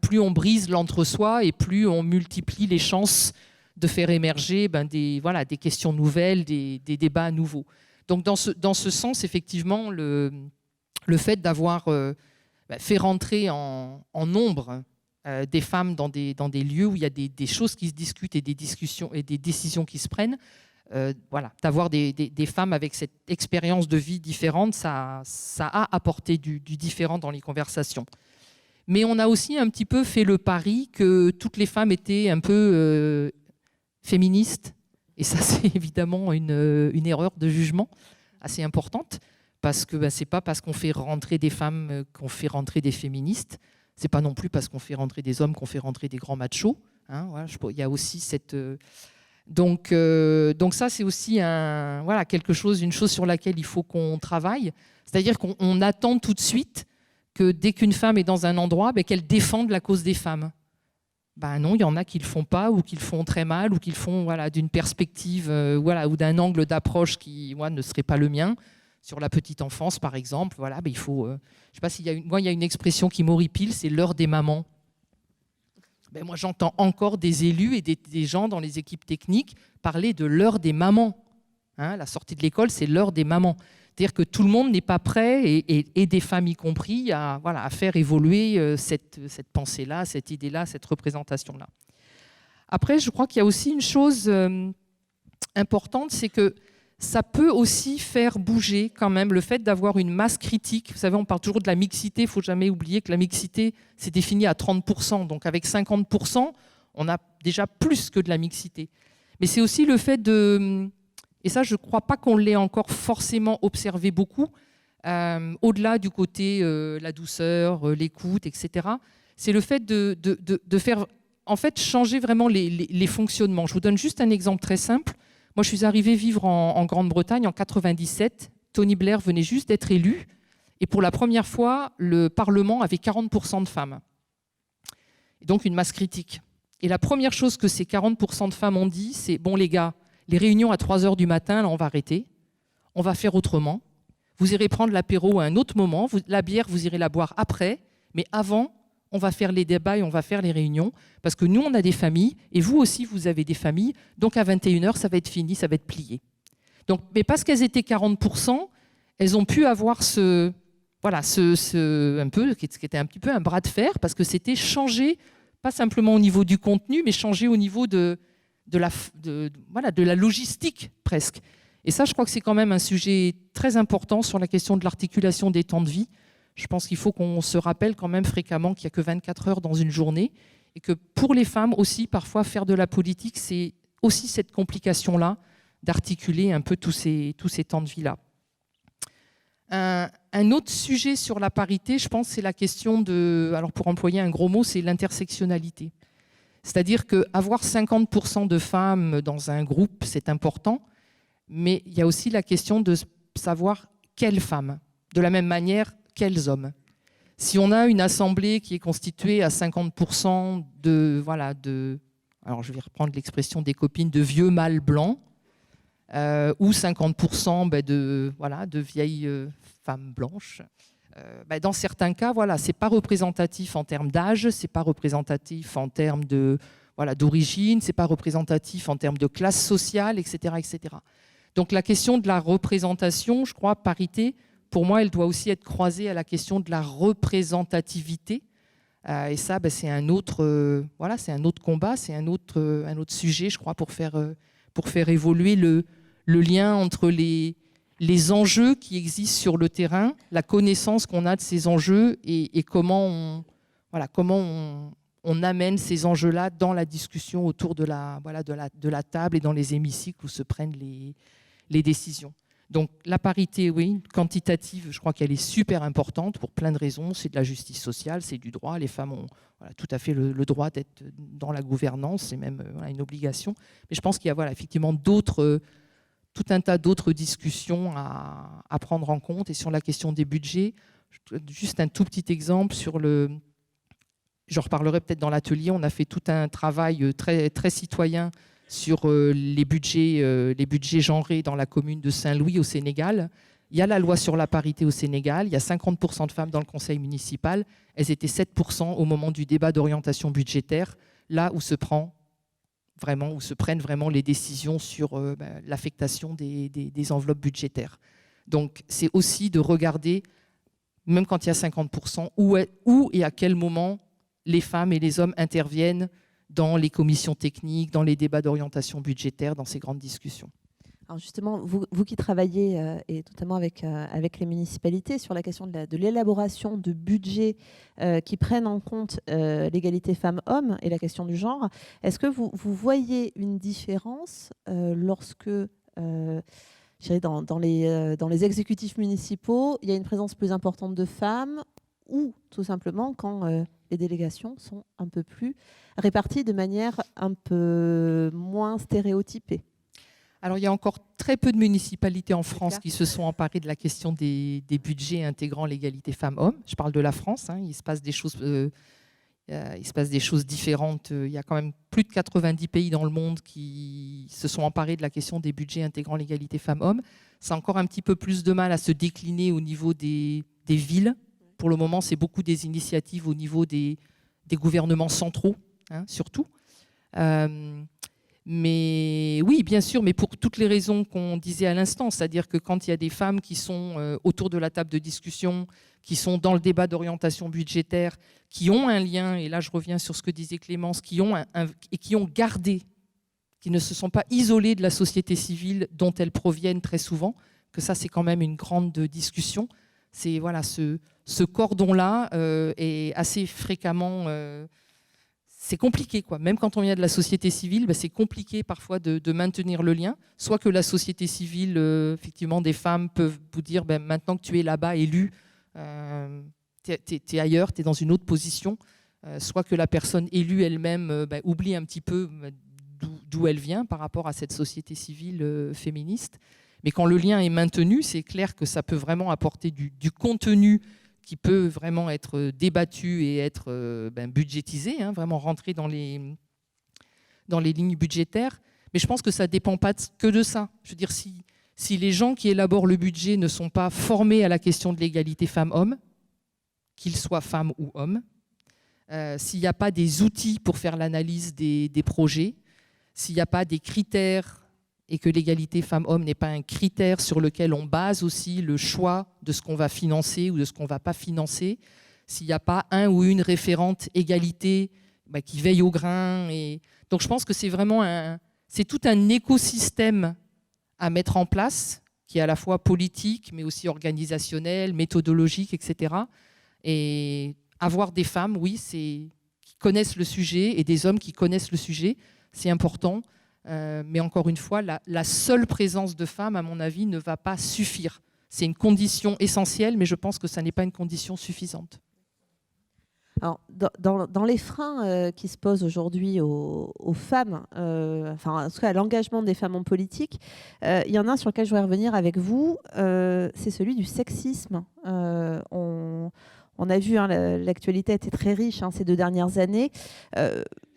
Plus on brise l'entre-soi et plus on multiplie les chances de faire émerger des questions nouvelles, des débats nouveaux. Donc dans ce sens, effectivement, le fait d'avoir fait rentrer en nombre des femmes dans des lieux où il y a des choses qui se discutent et des discussions et des décisions qui se prennent, d'avoir des femmes avec cette expérience de vie différente, ça a apporté du différent dans les conversations. Mais on a aussi un petit peu fait le pari que toutes les femmes étaient un peu féministes. Et ça, c'est évidemment une erreur de jugement assez importante, parce que c'est pas parce qu'on fait rentrer des femmes qu'on fait rentrer des féministes. C'est pas non plus parce qu'on fait rentrer des hommes qu'on fait rentrer des grands machos. Il y a aussi cette... Donc ça, c'est aussi une chose sur laquelle il faut qu'on travaille. C'est-à-dire qu'on attend tout de suite que dès qu'une femme est dans un endroit, qu'elle défende la cause des femmes. Non, il y en a qui ne le font pas, ou qui le font très mal, ou qui le font d'une perspective ou d'un angle d'approche qui ne serait pas le mien. Sur la petite enfance, par exemple, il faut... je ne sais pas s'il y a il y a une expression qui m'horripile, c'est l'heure des mamans. Moi, j'entends encore des élus et des gens dans les équipes techniques parler de l'heure des mamans. La sortie de l'école, c'est l'heure des mamans. C'est-à-dire que tout le monde n'est pas prêt, et des femmes y compris, à faire évoluer cette pensée-là, cette idée-là, cette représentation-là. Après, je crois qu'il y a aussi une chose importante, c'est que ça peut aussi faire bouger quand même le fait d'avoir une masse critique. Vous savez, on parle toujours de la mixité, il ne faut jamais oublier que la mixité, c'est défini à 30%. Donc avec 50%, on a déjà plus que de la mixité. Mais c'est aussi le fait de... Et ça, je ne crois pas qu'on l'ait encore forcément observé beaucoup, au-delà du côté la douceur, l'écoute, etc. C'est le fait de faire changer vraiment les fonctionnements. Je vous donne juste un exemple très simple. Moi, je suis arrivée vivre en Grande-Bretagne en 97. Tony Blair venait juste d'être élu. Et pour la première fois, le Parlement avait 40% de femmes. Et donc une masse critique. Et la première chose que ces 40% de femmes ont dit, c'est « Bon les gars, les réunions à 3h du matin, là, on va arrêter. On va faire autrement. Vous irez prendre l'apéro à un autre moment. La bière, vous irez la boire après. Mais avant, on va faire les débats et on va faire les réunions. Parce que nous, on a des familles. Et vous aussi, vous avez des familles. Donc à 21h, ça va être fini, ça va être plié. » Donc, mais parce qu'elles étaient 40%, elles ont pu avoir un peu, qui était un petit peu un bras de fer, parce que c'était changé, pas simplement au niveau du contenu, mais changé au niveau de la logistique presque. Et ça, je crois que c'est quand même un sujet très important sur la question de l'articulation des temps de vie. Je pense qu'il faut qu'on se rappelle quand même fréquemment qu'il n'y a que 24 heures dans une journée, et que pour les femmes aussi, parfois, faire de la politique, c'est aussi cette complication-là d'articuler un peu tous ces temps de vie-là. Un autre sujet sur la parité, je pense, c'est la question de, alors pour employer un gros mot, c'est l'intersectionnalité. C'est-à-dire qu'avoir 50% de femmes dans un groupe, c'est important, mais il y a aussi la question de savoir quelles femmes, de la même manière, quels hommes. Si on a une assemblée qui est constituée à 50% alors je vais reprendre l'expression des copines, de vieux mâles blancs, ou 50% de vieilles femmes blanches. Dans certains cas, c'est pas représentatif en termes d'âge, c'est pas représentatif en termes d'origine, c'est pas représentatif en termes de classe sociale, etc., etc. Donc la question de la représentation, je crois, parité, pour moi, elle doit aussi être croisée à la question de la représentativité, Et ça, c'est un autre, c'est un autre combat, c'est un autre sujet, je crois, pour faire évoluer le lien entre les enjeux qui existent sur le terrain, la connaissance qu'on a de ces enjeux et comment on amène ces enjeux-là dans la discussion autour de la table et dans les hémicycles où se prennent les décisions. Donc la parité, oui, quantitative, je crois qu'elle est super importante pour plein de raisons. C'est de la justice sociale, c'est du droit. Les femmes ont tout à fait le droit d'être dans la gouvernance, c'est même une obligation. Mais je pense qu'il y a effectivement tout un tas d'autres discussions à prendre en compte. Et sur la question des budgets, juste un tout petit exemple sur j'en reparlerai peut-être dans l'atelier, on a fait tout un travail très, très citoyen sur les budgets genrés dans la commune de Saint-Louis au Sénégal. Il y a la loi sur la parité au Sénégal, il y a 50% de femmes dans le conseil municipal, elles étaient 7% au moment du débat d'orientation budgétaire, là où se prennent vraiment les décisions sur l'affectation des enveloppes budgétaires. Donc c'est aussi de regarder, même quand il y a 50%, où et à quel moment les femmes et les hommes interviennent dans les commissions techniques, dans les débats d'orientation budgétaire, dans ces grandes discussions.
Alors justement, vous qui travaillez, et notamment avec les municipalités, sur la question de l'élaboration de budgets qui prennent en compte l'égalité femmes-hommes et la question du genre, est-ce que vous voyez une différence lorsque, dans les exécutifs municipaux, il y a une présence plus importante de femmes, ou tout simplement quand les délégations sont un peu plus réparties de manière un peu moins stéréotypée?
Alors, il y a encore très peu de municipalités en France qui se sont emparées de la question des budgets intégrant l'égalité femmes-hommes. Je parle de la France, il se passe des choses différentes. Il y a quand même plus de 90 pays dans le monde qui se sont emparés de la question des budgets intégrant l'égalité femmes-hommes. Ça a encore un petit peu plus de mal à se décliner au niveau des villes. Pour le moment, c'est beaucoup des initiatives au niveau des gouvernements centraux, surtout. Mais oui, bien sûr, mais pour toutes les raisons qu'on disait à l'instant, c'est-à-dire que quand il y a des femmes qui sont autour de la table de discussion, qui sont dans le débat d'orientation budgétaire, qui ont un lien, et là je reviens sur ce que disait Clémence, qui ont gardé, qui ne se sont pas isolées de la société civile dont elles proviennent très souvent, que ça c'est quand même une grande discussion. C'est ce cordon-là est assez fréquemment... c'est compliqué, quoi. Même quand on vient de la société civile, c'est compliqué parfois de maintenir le lien. Soit que la société civile, effectivement, des femmes peuvent vous dire maintenant que tu es là-bas élu, tu es ailleurs, tu es dans une autre position. Soit que la personne élue elle-même oublie un petit peu d'où elle vient par rapport à cette société civile féministe. Mais quand le lien est maintenu, c'est clair que ça peut vraiment apporter du contenu qui peut vraiment être débattu et être budgétisé, vraiment rentrer dans les lignes budgétaires. Mais je pense que ça ne dépend pas que de ça. Je veux dire, si les gens qui élaborent le budget ne sont pas formés à la question de l'égalité femmes-hommes, qu'ils soient femmes ou hommes, s'il n'y a pas des outils pour faire l'analyse des projets, s'il n'y a pas des critères et que l'égalité femmes-hommes n'est pas un critère sur lequel on base aussi le choix de ce qu'on va financer ou de ce qu'on ne va pas financer, s'il n'y a pas un ou une référente égalité qui veille au grain. Donc je pense que c'est tout un écosystème à mettre en place, qui est à la fois politique, mais aussi organisationnel, méthodologique, etc. Et avoir des femmes, oui, qui connaissent le sujet, et des hommes qui connaissent le sujet, c'est important. Mais encore une fois, la seule présence de femmes, à mon avis, ne va pas suffire. C'est une condition essentielle, mais je pense que ça n'est pas une condition suffisante.
Alors, dans les freins qui se posent aujourd'hui aux femmes, en tout cas à l'engagement des femmes en politique, il y en a un sur lequel je voudrais revenir avec vous, c'est celui du sexisme. On a vu, l'actualité a été très riche ces 2 dernières années.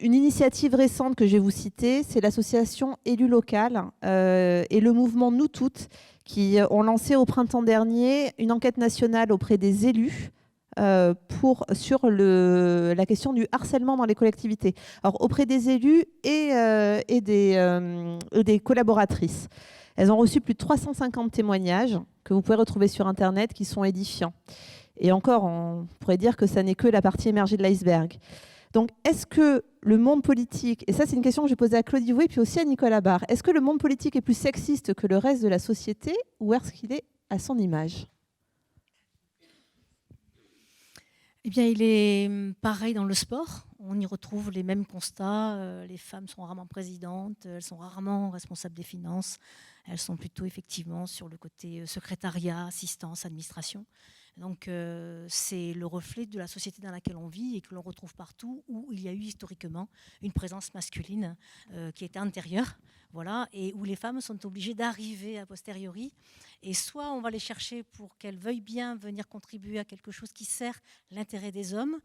Une initiative récente que je vais vous citer, c'est l'association Élus Locales et le mouvement Nous Toutes, qui ont lancé au printemps dernier une enquête nationale auprès des élus sur la question du harcèlement dans les collectivités. Alors, auprès des élus et des collaboratrices. Elles ont reçu plus de 350 témoignages que vous pouvez retrouver sur Internet qui sont édifiants. Et encore, on pourrait dire que ça n'est que la partie émergée de l'iceberg. Donc, est-ce que le monde politique, et ça c'est une question que j'ai posée à Claude Ivoué et puis aussi à Nicolas Barre, est-ce que le monde politique est plus sexiste que le reste de la société ou est-ce qu'il est à son image ?
Eh bien, il est pareil dans le sport. On y retrouve les mêmes constats. Les femmes sont rarement présidentes, elles sont rarement responsables des finances. Elles sont plutôt effectivement sur le côté secrétariat, assistance, administration. Donc, c'est le reflet de la société dans laquelle on vit et que l'on retrouve partout où il y a eu historiquement une présence masculine qui était antérieure, voilà, et où les femmes sont obligées d'arriver a posteriori. Et soit on va les chercher pour qu'elles veuillent bien venir contribuer à quelque chose qui sert l'intérêt des hommes,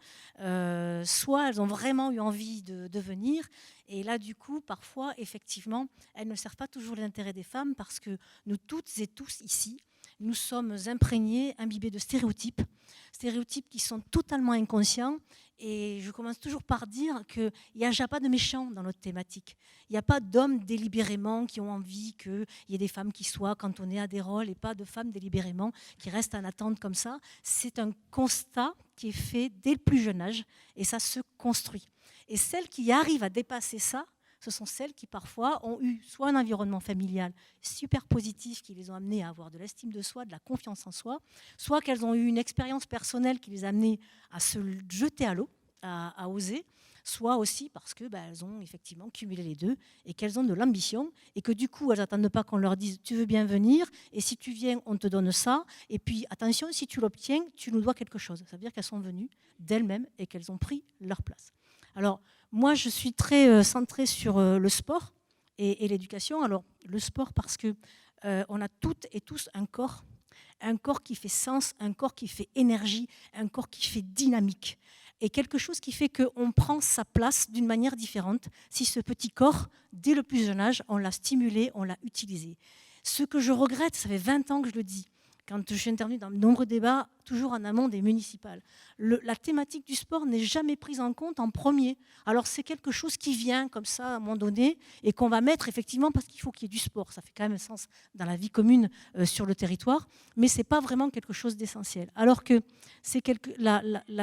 soit elles ont vraiment eu envie de venir. Et là, du coup, parfois, effectivement, elles ne servent pas toujours l'intérêt des femmes parce que nous toutes et tous ici, nous sommes imprégnés, imbibés de stéréotypes qui sont totalement inconscients. Et je commence toujours par dire qu'il n'y a déjà pas de méchants dans notre thématique. Il n'y a pas d'hommes délibérément qui ont envie qu'il y ait des femmes qui soient cantonnées à des rôles et pas de femmes délibérément qui restent en attente comme ça. C'est un constat qui est fait dès le plus jeune âge et ça se construit. Et celles qui arrivent à dépasser ça, ce sont celles qui parfois ont eu soit un environnement familial super positif qui les ont amenées à avoir de l'estime de soi, de la confiance en soi, soit qu'elles ont eu une expérience personnelle qui les a amenées à se jeter à l'eau, à oser, soit aussi parce que elles ont effectivement cumulé les deux et qu'elles ont de l'ambition et que du coup elles n'attendent pas qu'on leur dise tu veux bien venir et si tu viens on te donne ça et puis attention si tu l'obtiens tu nous dois quelque chose. Ça veut dire qu'elles sont venues d'elles-mêmes et qu'elles ont pris leur place. Alors moi je suis très centrée sur le sport et l'éducation. Alors le sport parce que on a toutes et tous un corps qui fait sens, un corps qui fait énergie, un corps qui fait dynamique. Et quelque chose qui fait qu'on prend sa place d'une manière différente si ce petit corps, dès le plus jeune âge, on l'a stimulé, on l'a utilisé. Ce que je regrette, ça fait 20 ans que je le dis, quand je suis intervenue dans de nombreux débats, toujours en amont des municipales. La thématique du sport n'est jamais prise en compte en premier. Alors c'est quelque chose qui vient comme ça à un moment donné et qu'on va mettre effectivement parce qu'il faut qu'il y ait du sport. Ça fait quand même sens dans la vie commune sur le territoire, mais ce n'est pas vraiment quelque chose d'essentiel. Alors que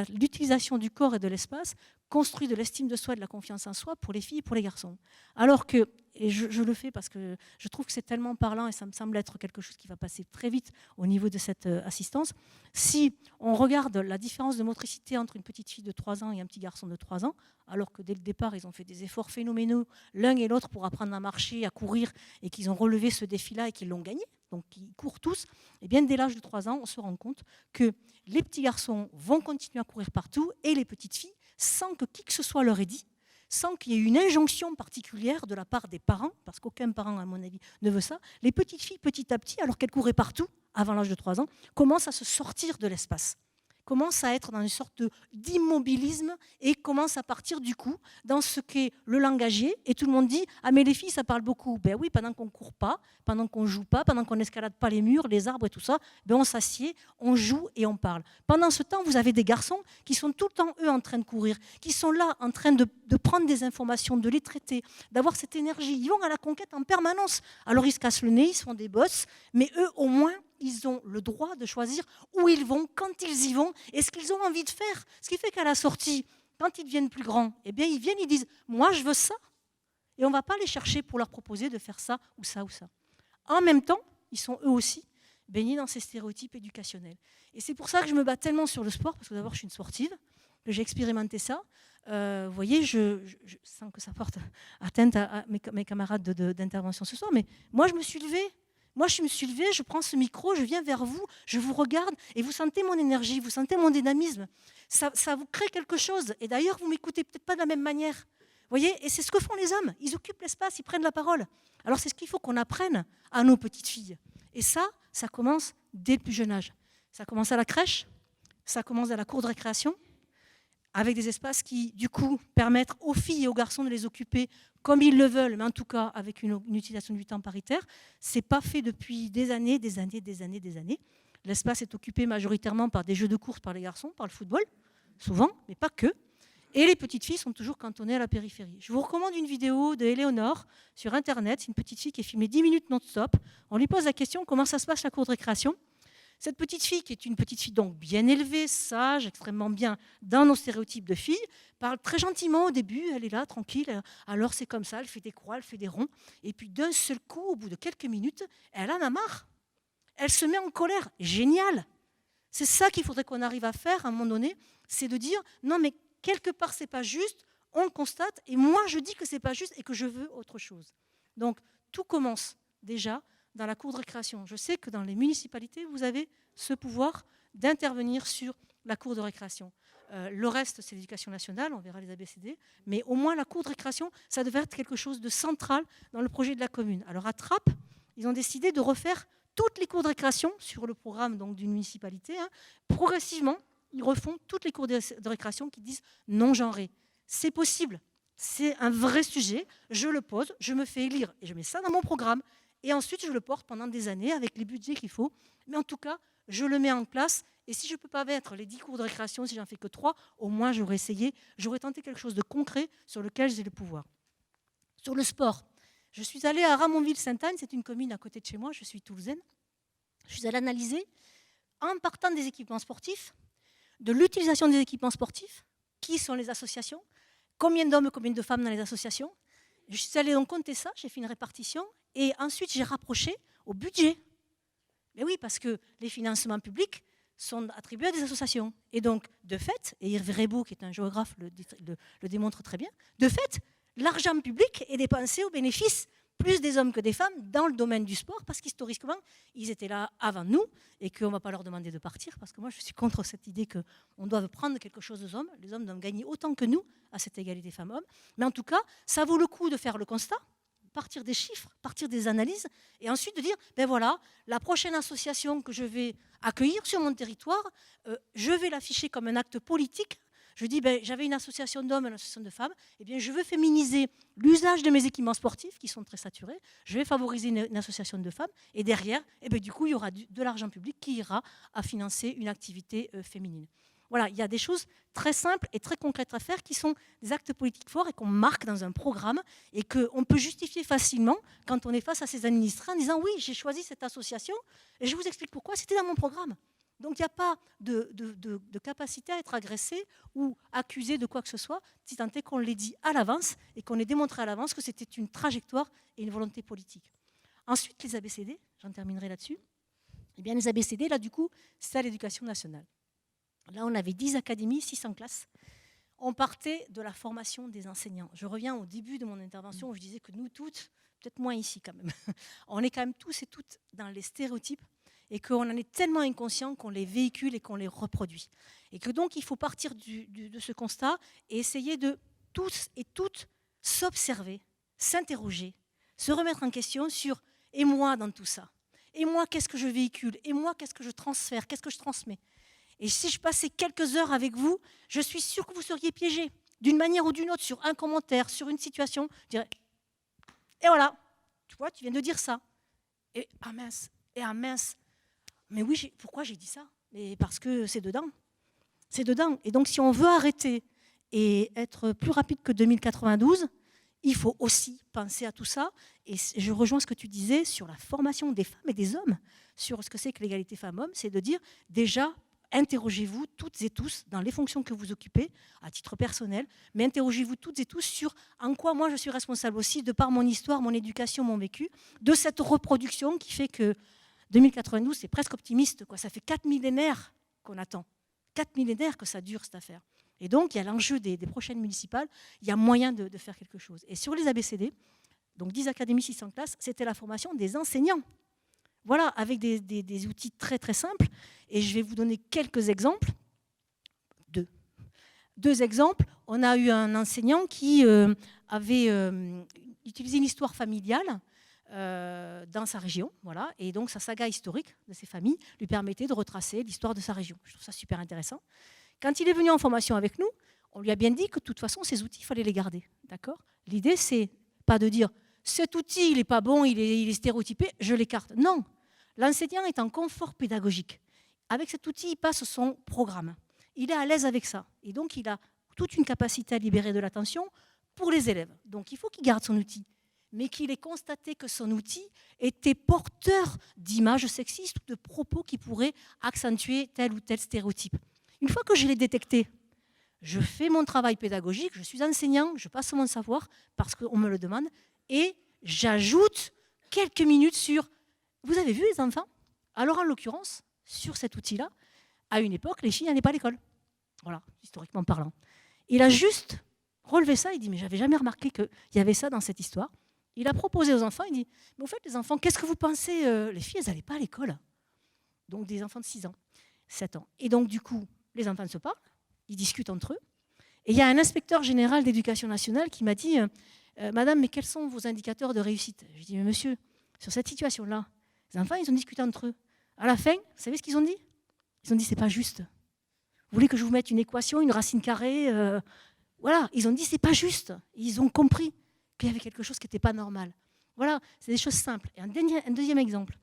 l'utilisation du corps et de l'espace construit de l'estime de soi et de la confiance en soi pour les filles et pour les garçons. Alors que, et je le fais parce que je trouve que c'est tellement parlant et ça me semble être quelque chose qui va passer très vite au niveau de cette assistance, si on regarde la différence de motricité entre une petite fille de 3 ans et un petit garçon de 3 ans, alors que dès le départ, ils ont fait des efforts phénoménaux, l'un et l'autre, pour apprendre à marcher, à courir, et qu'ils ont relevé ce défi-là et qu'ils l'ont gagné, donc ils courent tous, et bien dès l'âge de 3 ans, on se rend compte que les petits garçons vont continuer à courir partout et les petites filles, sans que qui que ce soit leur ait dit, sans qu'il y ait une injonction particulière de la part des parents, parce qu'aucun parent, à mon avis, ne veut ça, les petites filles, petit à petit, alors qu'elles couraient partout, avant l'âge de 3 ans, commencent à se sortir de l'espace, commencent à être dans une sorte d'immobilisme et commencent à partir du coup dans ce qu'est le langagier. Et tout le monde dit « Ah mais les filles, ça parle beaucoup ». Ben oui, pendant qu'on ne court pas, pendant qu'on ne joue pas, pendant qu'on n'escalade pas les murs, les arbres et tout ça, ben on s'assied, on joue et on parle. Pendant ce temps, vous avez des garçons qui sont tout le temps, eux, en train de courir, qui sont là en train de prendre des informations, de les traiter, d'avoir cette énergie. Ils vont à la conquête en permanence. Alors ils se cassent le nez, ils se font des bosses, mais eux, au moins, ils ont le droit de choisir où ils vont, quand ils y vont, et ce qu'ils ont envie de faire. Ce qui fait qu'à la sortie, quand ils deviennent plus grands, eh bien, ils viennent, ils disent « moi, je veux ça ». Et on ne va pas les chercher pour leur proposer de faire ça ou ça ou ça. En même temps, ils sont eux aussi baignés dans ces stéréotypes éducationnels. Et c'est pour ça que je me bats tellement sur le sport, parce que d'abord, je suis une sportive, que j'ai expérimenté ça. Vous voyez, je sens que ça porte atteinte à mes camarades d'intervention ce soir, mais moi, je me suis levée. Moi, je me suis levée, je prends ce micro, je viens vers vous, je vous regarde et vous sentez mon énergie, vous sentez mon dynamisme. Ça vous crée quelque chose. Et d'ailleurs, vous ne m'écoutez peut-être pas de la même manière. Vous voyez, et c'est ce que font les hommes. Ils occupent l'espace, ils prennent la parole. Alors, c'est ce qu'il faut qu'on apprenne à nos petites filles. Et ça commence dès le plus jeune âge. Ça commence à la crèche, ça commence à la cour de récréation, avec des espaces qui, du coup, permettent aux filles et aux garçons de les occuper comme ils le veulent, mais en tout cas avec une utilisation du temps paritaire. Ce n'est pas fait depuis des années. L'espace est occupé majoritairement par des jeux de course par les garçons, par le football, souvent, mais pas que. Et les petites filles sont toujours cantonnées à la périphérie. Je vous recommande une vidéo de Éléonore sur Internet. C'est une petite fille qui est filmée 10 minutes non-stop. On lui pose la question comment ça se passe la cour de récréation. Cette petite fille, qui est une petite fille donc bien élevée, sage, extrêmement bien dans nos stéréotypes de filles, parle très gentiment au début, elle est là, tranquille, alors c'est comme ça, elle fait des croix, elle fait des ronds, et puis d'un seul coup, au bout de quelques minutes, elle en a marre. Elle se met en colère. Génial! C'est ça qu'il faudrait qu'on arrive à faire à un moment donné, c'est de dire, non mais quelque part c'est pas juste, on le constate, et moi je dis que c'est pas juste et que je veux autre chose. Donc tout commence déjà dans la cour de récréation. Je sais que dans les municipalités, vous avez ce pouvoir d'intervenir sur la cour de récréation. Le reste, c'est l'éducation nationale, on verra les ABCD, mais au moins la cour de récréation, ça devrait être quelque chose de central dans le projet de la commune. Alors à Trappes, ils ont décidé de refaire toutes les cours de récréation sur le programme donc, d'une municipalité. Progressivement, ils refont toutes les cours de récréation qui disent non genrées. C'est possible, c'est un vrai sujet, je le pose, je me fais élire et je mets ça dans mon programme. Et ensuite, je le porte pendant des années avec les budgets qu'il faut. Mais en tout cas, je le mets en place. Et si je ne peux pas mettre les 10 cours de récréation, si j'en fais que 3, au moins j'aurais essayé, j'aurais tenté quelque chose de concret sur lequel j'ai le pouvoir. Sur le sport, je suis allée à Ramonville-Sainte-Anne, c'est une commune à côté de chez moi, je suis toulousaine. Je suis allée analyser, en partant des équipements sportifs, de l'utilisation des équipements sportifs, qui sont les associations, combien d'hommes, combien de femmes dans les associations. Je suis allée donc compter ça, j'ai fait une répartition, et ensuite j'ai rapproché au budget. Mais oui, parce que les financements publics sont attribués à des associations. Et donc, de fait, et Hervé Rebaud, qui est un géographe, le démontre très bien, de fait, l'argent public est dépensé au bénéfice plus des hommes que des femmes dans le domaine du sport, parce qu'historiquement, ils étaient là avant nous, et qu'on ne va pas leur demander de partir, parce que moi, je suis contre cette idée qu'on doive prendre quelque chose aux hommes. Les hommes doivent gagner autant que nous à cette égalité femmes-hommes. Mais en tout cas, ça vaut le coup de faire le constat, partir des chiffres, partir des analyses, et ensuite de dire, ben voilà, la prochaine association que je vais accueillir sur mon territoire, je vais l'afficher comme un acte politique. Je dis, ben, j'avais une association d'hommes, une association de femmes, eh bien, je veux féminiser l'usage de mes équipements sportifs qui sont très saturés, je vais favoriser une association de femmes, et derrière, eh bien, du coup, il y aura de l'argent public qui ira à financer une activité féminine. Voilà, il y a des choses très simples et très concrètes à faire qui sont des actes politiques forts et qu'on marque dans un programme et qu'on peut justifier facilement quand on est face à ses administrés en disant oui, j'ai choisi cette association et je vous explique pourquoi, c'était dans mon programme. Donc il n'y a pas de capacité à être agressé ou accusé de quoi que ce soit, si tant est qu'on l'ait dit à l'avance et qu'on ait démontré à l'avance que c'était une trajectoire et une volonté politique. Ensuite, les ABCD, j'en terminerai là-dessus. Eh bien, les ABCD, là, du coup, c'est à l'éducation nationale. Là, on avait 10 académies, 600 classes. On partait de la formation des enseignants. Je reviens au début de mon intervention où je disais que nous toutes, peut-être moins ici quand même, on est quand même tous et toutes dans les stéréotypes et qu'on en est tellement inconscient qu'on les véhicule et qu'on les reproduit. Et que donc, il faut partir de ce constat et essayer de tous et toutes s'observer, s'interroger, se remettre en question sur « et moi dans tout ça ? Et moi, qu'est-ce que je véhicule ? Et moi, qu'est-ce que je transfère ? Qu'est-ce que je transmets ?» Et si je passais quelques heures avec vous, je suis sûre que vous seriez piégés, d'une manière ou d'une autre, sur un commentaire, sur une situation. Je dirais, et voilà, tu vois, tu viens de dire ça. Et ah mince, mais oui, pourquoi j'ai dit ça? Mais parce que c'est dedans. C'est dedans. Et donc, si on veut arrêter et être plus rapide que 2092, il faut aussi penser à tout ça. Et je rejoins ce que tu disais sur la formation des femmes et des hommes, sur ce que c'est que l'égalité femmes-hommes, c'est de dire déjà, interrogez-vous toutes et tous dans les fonctions que vous occupez, à titre personnel, mais interrogez-vous toutes et tous sur en quoi moi je suis responsable aussi, de par mon histoire, mon éducation, mon vécu, de cette reproduction qui fait que 2092, c'est presque optimiste, quoi. Ça fait 4 millénaires qu'on attend. 4 millénaires que ça dure, cette affaire. Et donc, il y a l'enjeu des prochaines municipales, il y a moyen de faire quelque chose. Et sur les ABCD, donc 10 académies, 600 classes, c'était la formation des enseignants. Voilà, avec des outils très très simples. Et je vais vous donner quelques exemples. Deux exemples. On a eu un enseignant qui avait utilisé une histoire familiale dans sa région. Voilà, et donc sa saga historique de ses familles lui permettait de retracer l'histoire de sa région. Je trouve ça super intéressant. Quand il est venu en formation avec nous, on lui a bien dit que de toute façon, ces outils, il fallait les garder. D'accord ? L'idée, c'est pas de dire cet outil, il n'est pas bon, il est stéréotypé, je l'écarte. Non, l'enseignant est en confort pédagogique. Avec cet outil, il passe son programme. Il est à l'aise avec ça. Et donc, il a toute une capacité à libérer de l'attention pour les élèves. Donc, il faut qu'il garde son outil. mais qu'il ait constaté que son outil était porteur d'images sexistes ou de propos qui pourraient accentuer tel ou tel stéréotype. Une fois que je l'ai détecté, je fais mon travail pédagogique, je suis enseignant, je passe mon savoir parce qu'on me le demande, et j'ajoute quelques minutes sur « Vous avez vu les enfants ?» Alors en l'occurrence, sur cet outil-là, à une époque, les filles n'allaient pas à l'école. Voilà, historiquement parlant. Il a juste relevé ça, il dit « Mais j'avais jamais remarqué qu'il y avait ça dans cette histoire. » Il a proposé aux enfants, il dit « Mais au fait, les enfants, qu'est-ce que vous pensez Les filles, elles n'allaient pas à l'école. » Donc des enfants de 6 ans, 7 ans. Et donc du coup, les enfants se parlent, ils discutent entre eux. Et il y a un inspecteur général d'éducation nationale qui m'a dit Madame, mais quels sont vos indicateurs de réussite ? Je lui ai dit, mais monsieur, sur cette situation-là, les enfants, ils ont discuté entre eux. À la fin, vous savez ce qu'ils ont dit ? Ils ont dit, c'est pas juste. Vous voulez que je vous mette une équation, une racine carrée Voilà, ils ont dit, c'est pas juste. Et ils ont compris qu'il y avait quelque chose qui n'était pas normal. Voilà, c'est des choses simples. Et un deuxième exemple.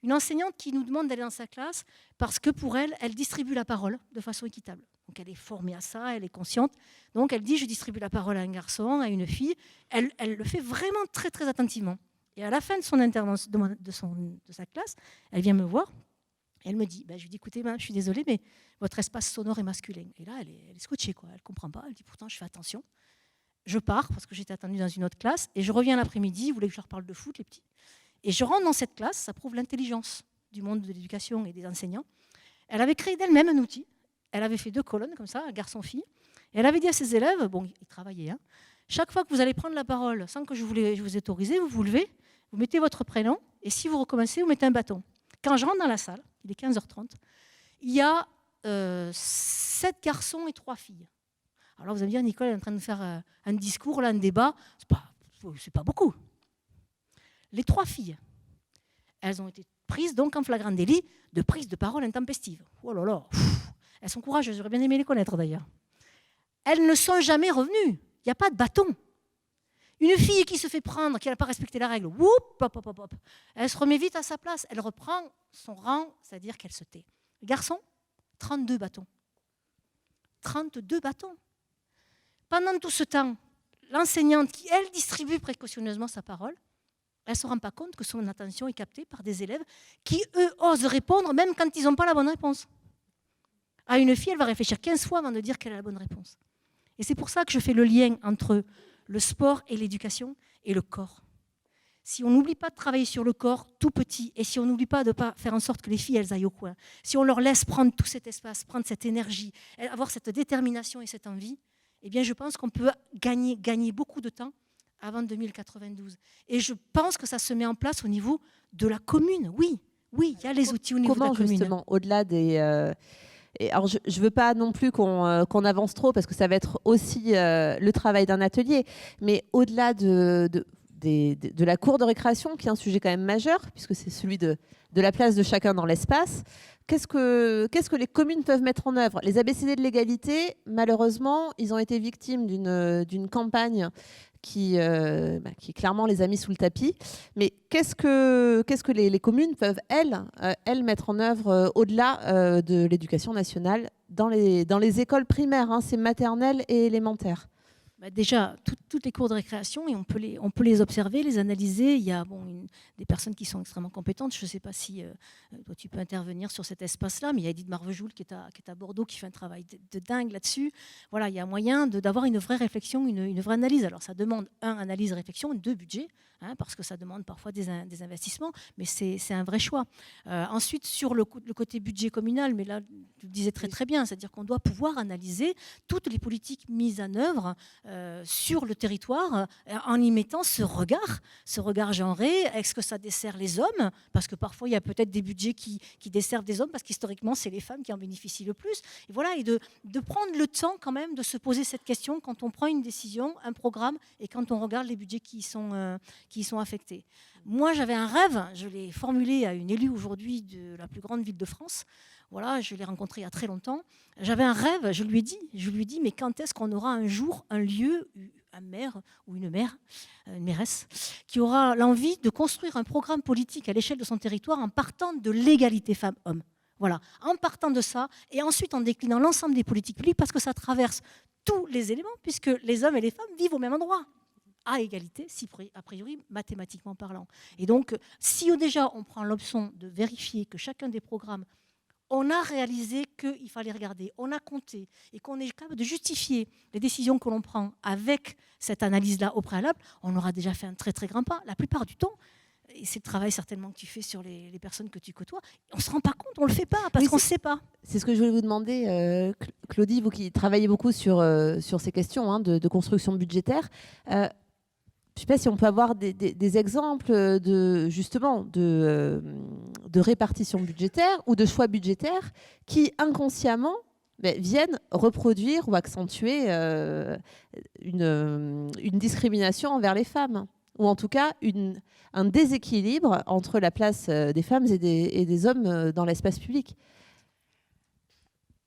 Une enseignante qui nous demande d'aller dans sa classe parce que pour elle, elle distribue la parole de façon équitable. Donc elle est formée à ça, elle est consciente. Donc elle dit, je distribue la parole à un garçon, à une fille. Elle le fait vraiment très, très attentivement. Et à la fin de son intervention, de sa classe, elle vient me voir. Et elle me dit, je lui dis, écoutez, je suis désolée, mais votre espace sonore est masculin. Et là, elle est scotchée, quoi. Elle ne comprend pas. Elle dit, pourtant, je fais attention. Je pars parce que j'étais attendue dans une autre classe. Et je reviens l'après-midi, vous voulez que je leur parle de foot, les petits ? Et je rentre dans cette classe, ça prouve l'intelligence du monde de l'éducation et des enseignants. Elle avait créé d'elle-même un outil. Elle avait fait 2 colonnes comme ça, garçon-fille. Et elle avait dit à ses élèves, bon, ils travaillaient, hein, chaque fois que vous allez prendre la parole sans que je vous ai autorisé, vous vous levez, vous mettez votre prénom, et si vous recommencez, vous mettez un bâton. Quand je rentre dans la salle, il est 15h30, il y a 7 garçons et 3 filles. Alors vous allez me dire, Nicole est en train de faire un discours, là, un débat, c'est pas beaucoup. Les 3 filles, elles ont été prises donc en flagrant délit de prise de parole intempestive. Oh là là, elles sont courageuses, j'aurais bien aimé les connaître d'ailleurs. Elles ne sont jamais revenues, il n'y a pas de bâton. Une fille qui se fait prendre, qui n'a pas respecté la règle, whoop, hop, hop, hop, elle se remet vite à sa place, elle reprend son rang, c'est-à-dire qu'elle se tait. Le garçon, 32 bâtons. 32 bâtons. Pendant tout ce temps, l'enseignante qui, elle, distribue précautionneusement sa parole, elle ne se rend pas compte que son attention est captée par des élèves qui, eux, osent répondre même quand ils n'ont pas la bonne réponse. À une fille, elle va réfléchir 15 fois avant de dire qu'elle a la bonne réponse. Et c'est pour ça que je fais le lien entre le sport et l'éducation et le corps. Si on n'oublie pas de travailler sur le corps tout petit, et si on n'oublie pas de pas faire en sorte que les filles elles aillent au coin, si on leur laisse prendre tout cet espace, prendre cette énergie, avoir cette détermination et cette envie, eh bien je pense qu'on peut gagner beaucoup de temps avant 2092. Et je pense que ça se met en place au niveau de la commune. Oui, il y a les outils au niveau de la commune.
Comment justement, au-delà des... alors je ne veux pas non plus qu'on avance trop parce que ça va être aussi le travail d'un atelier, mais au-delà de la cour de récréation, qui est un sujet quand même majeur, puisque c'est celui de la place de chacun dans l'espace, qu'est-ce que les communes peuvent mettre en œuvre ? Les ABCD de l'égalité, malheureusement, ils ont été victimes d'une campagne qui clairement les a mis sous le tapis. Mais qu'est-ce que les communes peuvent, elles mettre en œuvre au-delà de l'éducation nationale dans les écoles primaires, hein, c'est maternelle et élémentaire?
Déjà, toutes les cours de récréation, et on peut les observer, les analyser. Il y a des personnes qui sont extrêmement compétentes. Je ne sais pas si toi, tu peux intervenir sur cet espace-là, mais il y a Edith Marvejoul qui est à Bordeaux, qui fait un travail de dingue là-dessus. Voilà, il y a moyen d'avoir une vraie réflexion, une vraie analyse. Alors, ça demande, analyse, réflexion, 2, budget, hein, parce que ça demande parfois des investissements, mais c'est un vrai choix. Ensuite, sur le côté budget communal, mais là, tu le disais très, très bien, c'est-à-dire qu'on doit pouvoir analyser toutes les politiques mises en œuvre sur le territoire en y mettant ce regard genré. Est-ce que ça dessert les hommes ? Parce que parfois, il y a peut-être des budgets qui desservent des hommes, parce qu'historiquement, c'est les femmes qui en bénéficient le plus. Et voilà, et de prendre le temps quand même de se poser cette question quand on prend une décision, un programme, et quand on regarde les budgets qui y sont affectés. Moi, j'avais un rêve, je l'ai formulé à une élue aujourd'hui de la plus grande ville de France. Voilà, je l'ai rencontrée il y a très longtemps. J'avais un rêve, je lui ai dit, mais quand est-ce qu'on aura un jour un lieu, un maire ou une mairesse, qui aura l'envie de construire un programme politique à l'échelle de son territoire en partant de l'égalité femmes-hommes. Voilà, en partant de ça, et ensuite en déclinant l'ensemble des politiques publiques, parce que ça traverse tous les éléments, puisque les hommes et les femmes vivent au même endroit. à égalité, si a priori mathématiquement parlant. Et donc, si déjà on prend l'option de vérifier que chacun des programmes, on a réalisé qu'il fallait regarder, on a compté, et qu'on est capable de justifier les décisions que l'on prend avec cette analyse-là au préalable, on aura déjà fait un très très grand pas. La plupart du temps, et c'est le travail certainement que tu fais sur les personnes que tu côtoies, on ne se rend pas compte, on ne le fait pas, parce qu'on ne sait pas.
C'est ce que je voulais vous demander, Claudie, vous qui travaillez beaucoup sur ces questions de construction budgétaire. Je ne sais pas si on peut avoir des exemples justement de répartition budgétaire ou de choix budgétaires qui inconsciemment viennent reproduire ou accentuer une discrimination envers les femmes, ou en tout cas un déséquilibre entre la place des femmes et des hommes dans l'espace public.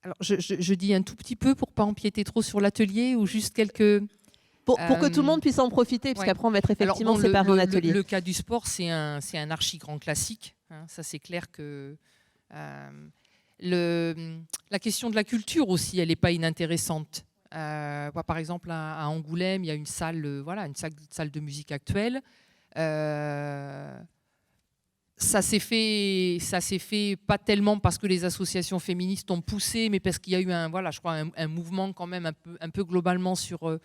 Alors, je dis un tout petit peu pour ne pas empiéter trop sur l'atelier, ou juste quelques...
Pour que tout le monde puisse en profiter, puisqu'après on va être effectivement séparés en atelier.
Le cas du sport, c'est un archi grand classique. Hein, ça, c'est clair que la question de la culture aussi, elle n'est pas inintéressante. Par exemple, à Angoulême, il y a une salle de musique actuelle. Ça s'est fait pas tellement parce que les associations féministes ont poussé, mais parce qu'il y a eu un mouvement quand même un peu globalement sur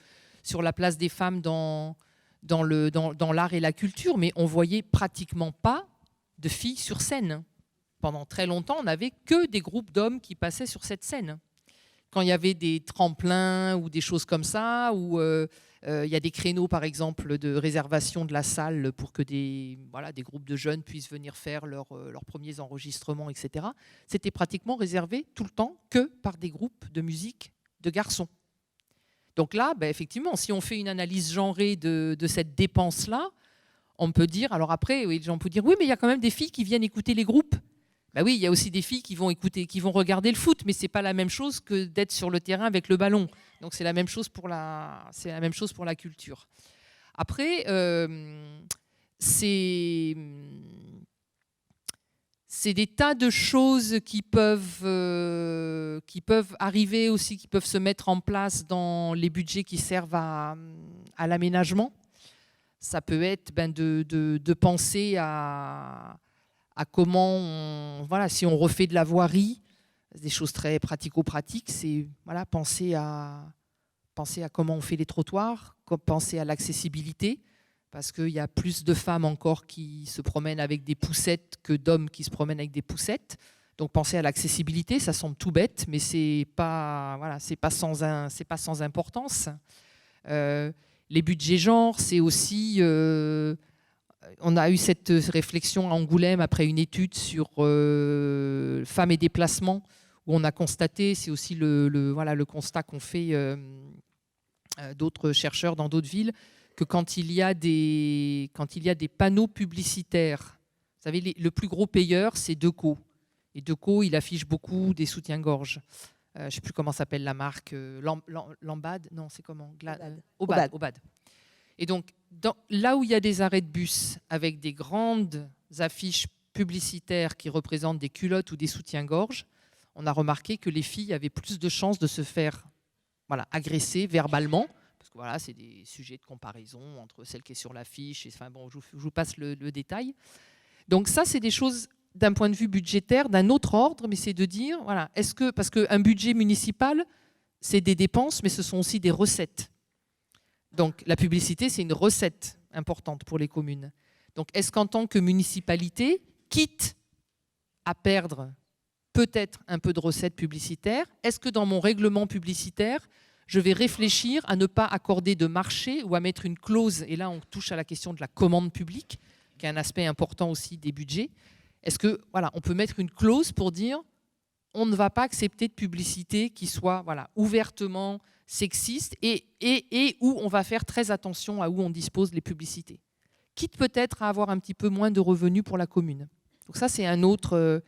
la place des femmes dans l'art et la culture. Mais on voyait pratiquement pas de filles sur scène. Pendant très longtemps, on n'avait que des groupes d'hommes qui passaient sur cette scène. Quand il y avait des tremplins ou des choses comme ça, où il y a des créneaux, par exemple, de réservation de la salle pour que des groupes de jeunes puissent venir faire leurs premiers enregistrements, etc. C'était pratiquement réservé tout le temps que par des groupes de musique de garçons. Donc là, effectivement, si on fait une analyse genrée de cette dépense-là, on peut dire, alors après, oui, les gens peuvent dire, oui, mais il y a quand même des filles qui viennent écouter les groupes. Oui, il y a aussi des filles qui vont regarder le foot, mais c'est pas la même chose que d'être sur le terrain avec le ballon. Donc c'est la même chose pour la culture. Après, c'est des tas de choses qui peuvent arriver aussi, qui peuvent se mettre en place dans les budgets qui servent à l'aménagement. Ça peut être de penser à comment, si on refait de la voirie, des choses très pratico-pratiques, c'est penser à comment on fait les trottoirs, penser à l'accessibilité, parce qu'il y a plus de femmes encore qui se promènent avec des poussettes que d'hommes qui se promènent avec des poussettes. Donc penser à l'accessibilité, ça semble tout bête, mais c'est pas sans importance. Les budgets genre, c'est aussi... on a eu cette réflexion à Angoulême après une étude sur femmes et déplacement, où on a constaté, c'est aussi le constat qu'ont fait d'autres chercheurs dans d'autres villes, que quand il y a des panneaux publicitaires, vous savez, le plus gros payeur, c'est Deco. Et Deco, il affiche beaucoup des soutiens-gorge. Je ne sais plus comment s'appelle la marque. Lambad ? Non, c'est comment ? Obad. Et donc, là où il y a des arrêts de bus avec des grandes affiches publicitaires qui représentent des culottes ou des soutiens-gorge, on a remarqué que les filles avaient plus de chances de se faire agresser verbalement, parce que c'est des sujets de comparaison entre celle qui est sur l'affiche. Je vous passe le détail. Donc ça, c'est des choses d'un point de vue budgétaire, d'un autre ordre, mais c'est de dire, parce qu'un budget municipal, c'est des dépenses, mais ce sont aussi des recettes. Donc la publicité, c'est une recette importante pour les communes. Donc est-ce qu'en tant que municipalité, quitte à perdre peut-être un peu de recettes publicitaires, est-ce que dans mon règlement publicitaire, je vais réfléchir à ne pas accorder de marché ou à mettre une clause, et là on touche à la question de la commande publique, qui est un aspect important aussi des budgets. Est-ce que on peut mettre une clause pour dire on ne va pas accepter de publicité qui soit ouvertement sexiste et où on va faire très attention à où on dispose les publicités, quitte peut-être à avoir un petit peu moins de revenus pour la commune. Donc ça, c'est un autre...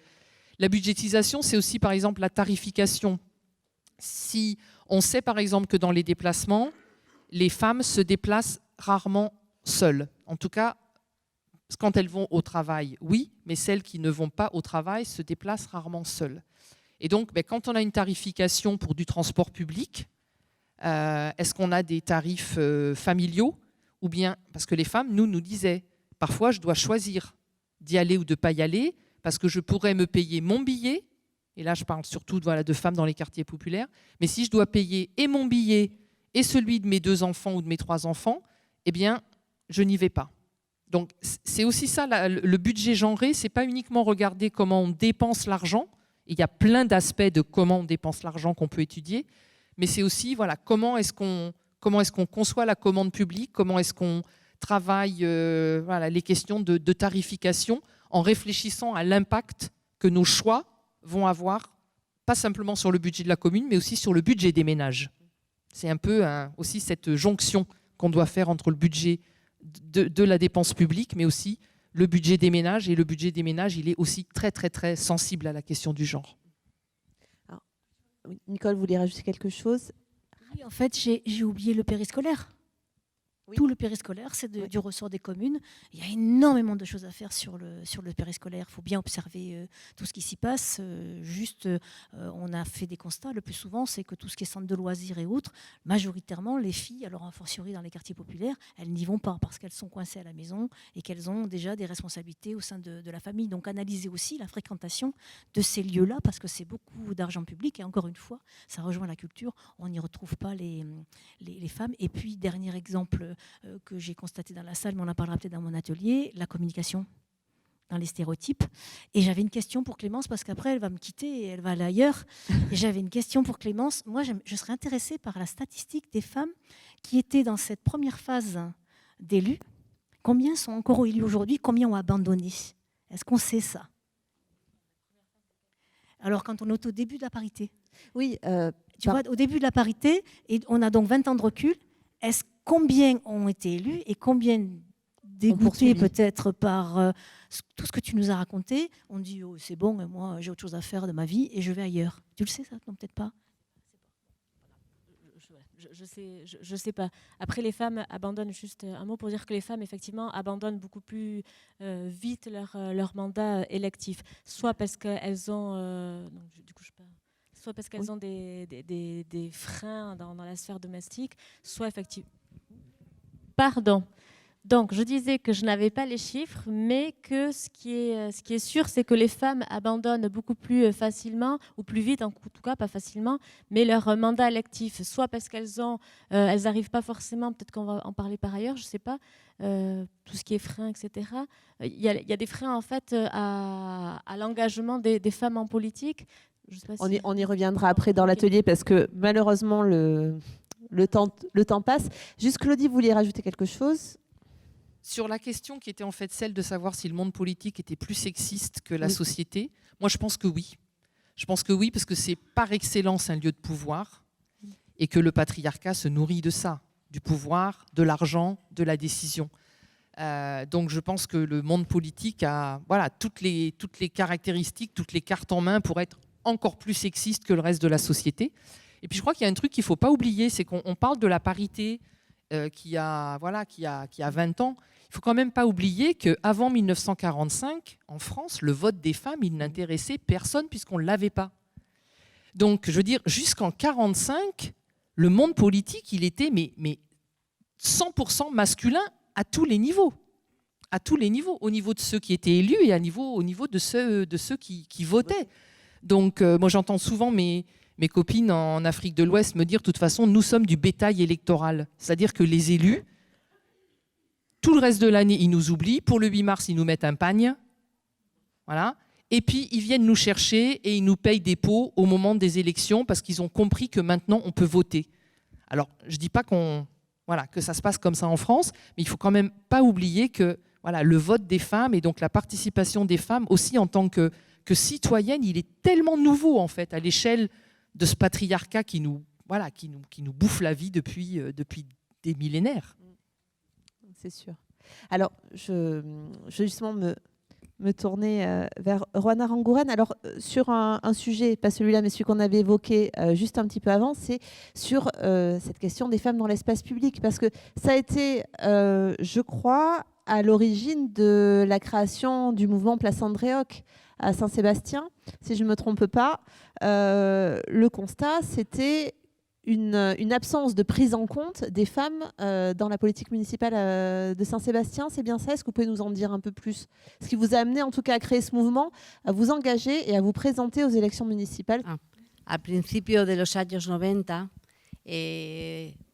La budgétisation, c'est aussi par exemple la tarification. Si on sait par exemple que dans les déplacements, les femmes se déplacent rarement seules, en tout cas quand elles vont au travail, oui, mais celles qui ne vont pas au travail se déplacent rarement seules. Et donc, quand on a une tarification pour du transport public, est-ce qu'on a des tarifs familiaux ou bien parce que les femmes nous disaient, parfois je dois choisir d'y aller ou de ne pas y aller, parce que je pourrais me payer mon billet, et là je parle surtout de femmes dans les quartiers populaires, mais si je dois payer et mon billet et celui de mes 2 enfants ou de mes 3 enfants, eh bien je n'y vais pas. Donc c'est aussi ça, le budget genré, c'est pas uniquement regarder comment on dépense l'argent, il y a plein d'aspects de comment on dépense l'argent qu'on peut étudier, mais c'est aussi comment est-ce qu'on conçoit la commande publique, comment est-ce qu'on travaille les questions de tarification en réfléchissant à l'impact que nos choix vont avoir, pas simplement sur le budget de la commune, mais aussi sur le budget des ménages. C'est un peu aussi cette jonction qu'on doit faire entre le budget de la dépense publique, mais aussi le budget des ménages. Et le budget des ménages, il est aussi très, très, très sensible à la question du genre.
Alors, Nicole, vous voulez rajouter quelque chose?
Oui, en fait, j'ai oublié le périscolaire.
Oui.
Tout le périscolaire, c'est du ressort des communes. Il y a énormément de choses à faire sur le périscolaire. Il faut bien observer tout ce qui s'y passe. On a fait des constats. Le plus souvent, c'est que tout ce qui est centre de loisirs et autres, majoritairement, les filles, alors a fortiori dans les quartiers populaires, elles n'y vont pas parce qu'elles sont coincées à la maison et qu'elles ont déjà des responsabilités au sein de la famille. Donc, analyser aussi la fréquentation de ces lieux-là parce que c'est beaucoup d'argent public. Et encore une fois, ça rejoint la culture. On n'y retrouve pas les femmes. Et puis, dernier exemple que j'ai constaté dans la salle, mais on en parlera peut-être dans mon atelier, la communication dans les stéréotypes. Et j'avais une question pour Clémence, parce qu'après, elle va me quitter et elle va aller ailleurs. Et j'avais une question pour Clémence. Moi, je serais intéressée par la statistique des femmes qui étaient dans cette première phase d'élus. Combien sont encore élus aujourd'hui? Combien ont abandonné? Est-ce qu'on sait ça? Alors, quand on est au début de la parité.
Oui.
Tu vois, au début de la parité, et on a donc 20 ans de recul, combien ont été élus et combien dégoûtés peut-être par tout ce que tu nous as raconté, on dit oh, c'est bon, moi j'ai autre chose à faire de ma vie et je vais ailleurs. Tu le sais ça? Non, peut-être pas.
Je sais pas. Après, les femmes abandonnent, juste un mot pour dire que les femmes, effectivement, abandonnent beaucoup plus vite leur mandat électif. Soit parce qu'elles ont... soit parce qu'elles ont des freins dans la sphère domestique, soit effectivement... Pardon. Donc, je disais que je n'avais pas les chiffres, mais que ce qui est sûr, c'est que les femmes abandonnent beaucoup plus facilement, ou plus vite, en tout cas, pas facilement, mais leur mandat électif, soit parce qu'elles n'arrivent pas forcément, peut-être qu'on va en parler par ailleurs, je ne sais pas, tout ce qui est frein, etc. Il y a des freins, en fait, à l'engagement des femmes en politique. Je sais pas
on y reviendra après dans l'atelier, parce que malheureusement, le temps passe. Juste, Claudie, vous vouliez rajouter quelque chose?
Sur la question qui était en fait celle de savoir si le monde politique était plus sexiste que la société, moi je pense que oui. Je pense que oui, parce que c'est par excellence un lieu de pouvoir et que le patriarcat se nourrit de ça, du pouvoir, de l'argent, de la décision. Donc je pense que le monde politique a toutes les caractéristiques, toutes les cartes en main pour être encore plus sexiste que le reste de la société. Et puis je crois qu'il y a un truc qu'il ne faut pas oublier, c'est qu'on parle de la parité qui a 20 ans. Il ne faut quand même pas oublier qu'avant 1945, en France, le vote des femmes, il n'intéressait personne puisqu'on ne l'avait pas. Donc, je veux dire, jusqu'en 1945, le monde politique, il était mais 100% masculin à tous les niveaux. À tous les niveaux. Au niveau de ceux qui étaient élus et au niveau de ceux qui votaient. Donc, moi, j'entends souvent mes copines en Afrique de l'Ouest me dire, de toute façon, nous sommes du bétail électoral. C'est-à-dire que les élus, tout le reste de l'année, ils nous oublient. Pour le 8 mars, ils nous mettent un pagne. Voilà. Et puis, ils viennent nous chercher et ils nous payent des pots au moment des élections parce qu'ils ont compris que maintenant, on peut voter. Alors, je ne dis pas que ça se passe comme ça en France, mais il ne faut quand même pas oublier que le vote des femmes et donc la participation des femmes aussi en tant que citoyenne, il est tellement nouveau en fait à l'échelle de ce patriarcat qui nous bouffe la vie depuis des millénaires.
C'est sûr. Alors, je vais justement me tourner vers Roanna Rangouren. Alors, sur un sujet, pas celui-là, mais celui qu'on avait évoqué juste un petit peu avant, c'est sur cette question des femmes dans l'espace public. Parce que ça a été, je crois, à l'origine de la création du mouvement Place Andréoc à Saint-Sébastien, si je ne me trompe pas. Le constat, c'était une absence de prise en compte des femmes dans la politique municipale de Saint-Sébastien. C'est bien ça? Est-ce que vous pouvez nous en dire un peu plus? Ce qui vous a amené en tout cas à créer ce mouvement, à vous engager et à vous présenter aux élections municipales.
Al principio de los años 90,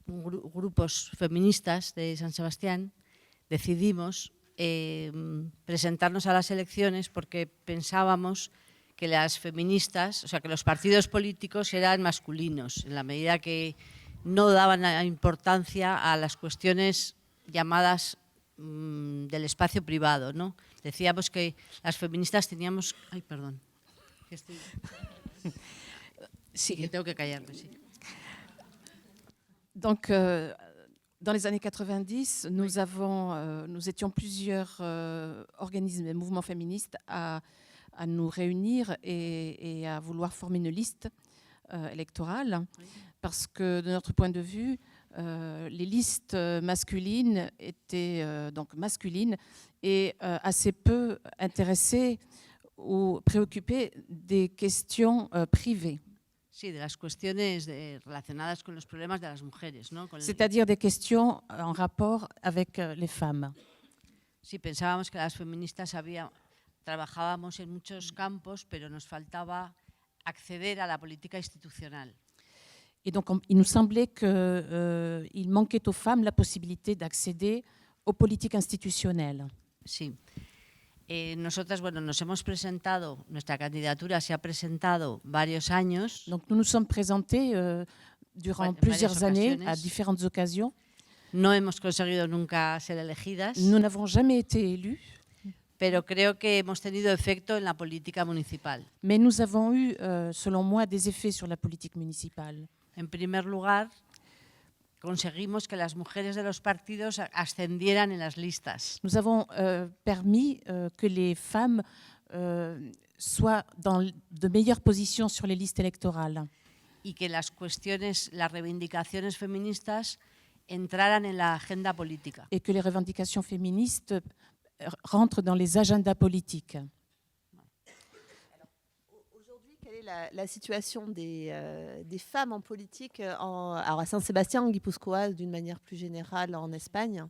grupos feministas de San Sebastián decidimos presentarnos a las elecciones porque pensábamos que las feministas, o sea, que los partidos políticos eran masculinos, en la medida que no daban importancia a las cuestiones llamadas del espacio privado, ¿no? Decíamos que las feministas teníamos... Ay, perdón. Sí, que tengo que callarme, sí.
Donc, dans les années 90, nous étions plusieurs organismes et mouvements féministes à nous réunir et à vouloir former une liste électorale, parce que de notre point de vue, les listes masculines étaient donc masculines et assez peu intéressées ou préoccupées des questions privées.
Sí, de las cuestiones relacionadas con los problemas de las mujeres, ¿no?
C'est-à-dire des questions en rapport avec les femmes.
Sí, pensábamos que las feministas trabajábamos en muchos campos, pero nos faltaba acceder a la política institucional.
Et donc, il nous semblait qu'il manquait aux femmes la possibilité d'accéder aux politiques institutionnelles.
Sí. Nosotras, bueno, nos hemos presentado, nuestra candidatura se ha presentado varios años.
Donc, nous nous sommes présentés durant plusieurs années à différentes occasions.
No hemos conseguido nunca ser elegidas.
Nous n'avons jamais été élus.
Pero creo que hemos tenido efecto en la política municipal.
Mais nous avons eu, selon moi, des effets sur la politique municipale.
En primer lugar, conseguimos que las mujeres de los partidos ascendieran en las listas.
Nous avons permis que les femmes soient dans de meilleures positions sur les listes électorales.
Y que las reivindicaciones feministas entraran en la agenda política.
Et que les revendications féministes rentrent dans les agendas politiques.
Aujourd'hui, quelle est la situation des femmes en politique alors à Saint-Sébastien, en Guipúzcoa, d'une manière plus générale en Espagne?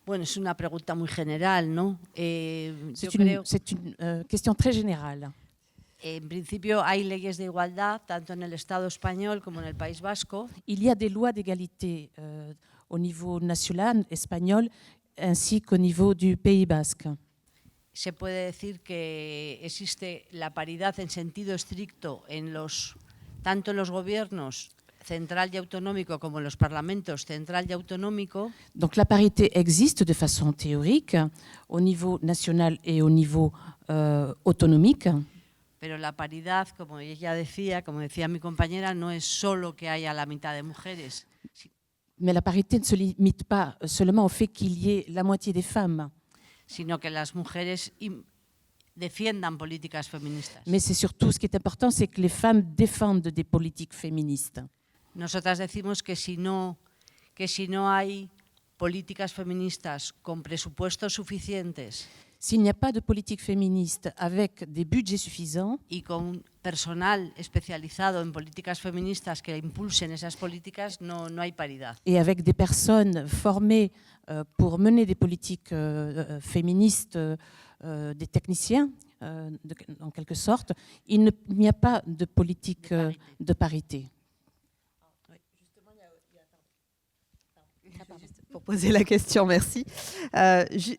Bueno, es una pregunta muy general, ¿no?
C'est une question très générale.
En principio hay leyes de igualdad, tanto en el Estado español como en el País Vasco.
Il y a des lois d'égalité au niveau national espagnol ainsi qu'au niveau du Pays Basque.
Se puede decir que existe la paridad en sentido estricto tanto en los gobiernos central y autonómico como en los parlamentos central y autonómico.
Donc la parité existe de façon théorique au niveau national et au niveau autonómique.
Pero la paridad, como decía mi compañera, no es solo que haya la mitad de mujeres.
Mais la parité ne se limite pas seulement au fait qu'il y ait la moitié des femmes.
Sino que las mujeres defiendan políticas feministas.
Mais c'est surtout, ce qui est important, c'est que les femmes défendent des politiques féministes.
Nosotras decimos que si no hay políticas feministas con presupuestos suficientes,
s'il n'y a pas de politique féministe avec des budgets suffisants
y con personal especializado en políticas feministas que impulsen esas políticas, no hay paridad.
Et avec des personnes formées pour mener des politiques féministes, des techniciens, en quelque sorte, il n'y a pas de politique de parité.
Pour poser la question, merci.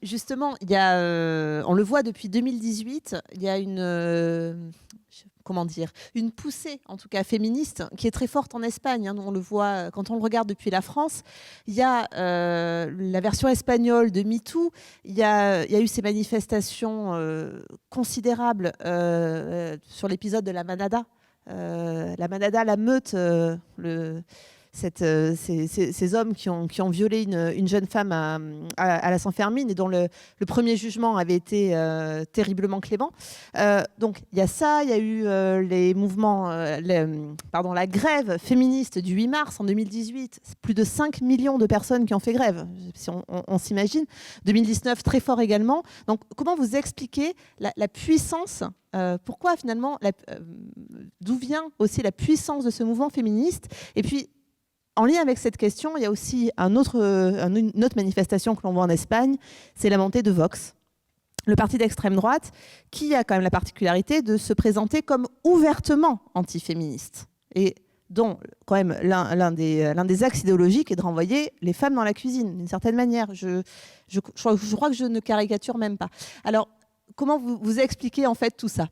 Justement, il y a, on le voit depuis 2018, il y a une poussée, en tout cas féministe, qui est très forte en Espagne. Hein, on le voit quand on le regarde depuis la France. Il y a la version espagnole de MeToo. Il y a eu ces manifestations considérables sur l'épisode de la Manada. La meute, ces hommes qui ont violé une jeune femme à la San-Fermin et dont le premier jugement avait été terriblement clément. Donc il y a ça, il y a eu les mouvements, la grève féministe du 8 mars en 2018. C'est plus de 5 millions de personnes qui ont fait grève, si on s'imagine. 2019, très fort également. Donc comment vous expliquez la puissance pourquoi finalement, d'où vient aussi la puissance de ce mouvement féministe? Et puis, En lien avec cette question, il y a aussi une autre manifestation que l'on voit en Espagne, c'est la montée de Vox, le parti d'extrême droite, qui a quand même la particularité de se présenter comme ouvertement antiféministe, et dont quand même l'un des axes idéologiques est de renvoyer les femmes dans la cuisine, d'une certaine manière. Je crois que je ne caricature même pas. Alors, comment vous expliquez en fait tout ça?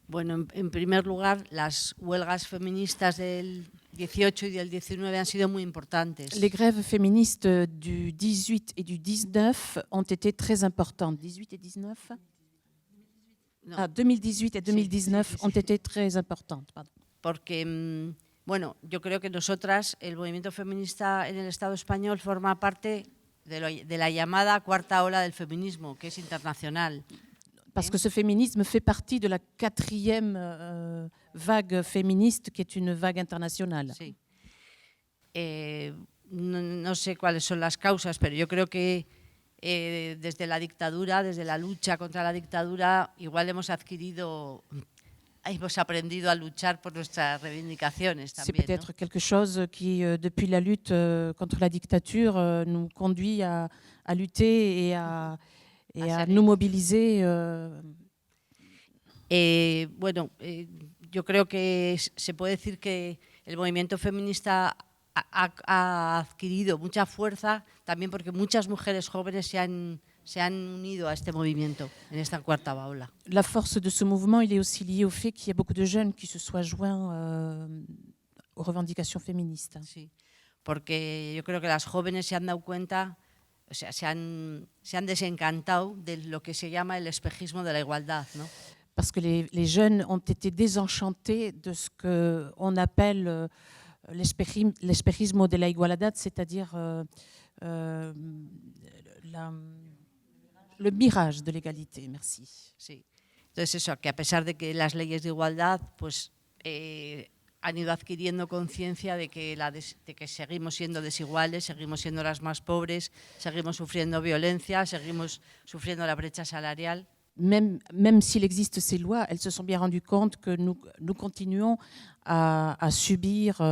Bueno, en primer lugar, las huelgas feministas del 18 y del 19 han sido muy importantes.
Les grèves féministes du 18 et du 19 ont été très importantes. 18 et 19
No.
2018 et 2019
sí, sí, sí.
ont été très importantes. Pardon.
Porque, bueno, yo creo que nosotras, el movimiento feminista en el Estado español forma parte de la llamada cuarta ola del feminismo, que es internacional.
Parce que ce féminisme fait partie de la 4e vague féministe, qui est une vague internationale.
Sí. No sé cuáles son las causas, pero yo creo que desde la dictadura, desde la lucha contra la dictadura, igual hemos aprendido a luchar por nuestras reivindicaciones
C'est
también,
peut-être
¿no?
quelque chose qui, depuis la lutte contre la dictature, nous conduit à lutter et à nous mobiliser.
Bueno, yo creo que se puede decir que el movimiento feminista ha adquirido mucha fuerza también porque muchas mujeres jóvenes se han unido a este movimiento en esta cuarta ola.
La force de ce mouvement, il est aussi lié au fait qu'il y a beaucoup de jeunes qui se soient joints aux revendications féministes.
Sí, porque yo creo que las jóvenes se han dado cuenta, o sea, se han desencantado de lo que se llama el espejismo de la igualdad, ¿no?
Parce que les jeunes ont été désenchantés de ce qu'on appelle l'espejismo de la igualdad, c'est-à-dire le mirage de l'égalité. Merci.
Sí. Entonces eso, que a pesar de que las leyes de igualdad pues, han ido adquiriendo conciencia de que seguimos siendo desiguales, seguimos siendo las más pobres, seguimos sufriendo violencia, seguimos sufriendo la brecha salarial.
Même s'il existe ces lois, elles se sont bien rendues compte que nous continuons à subir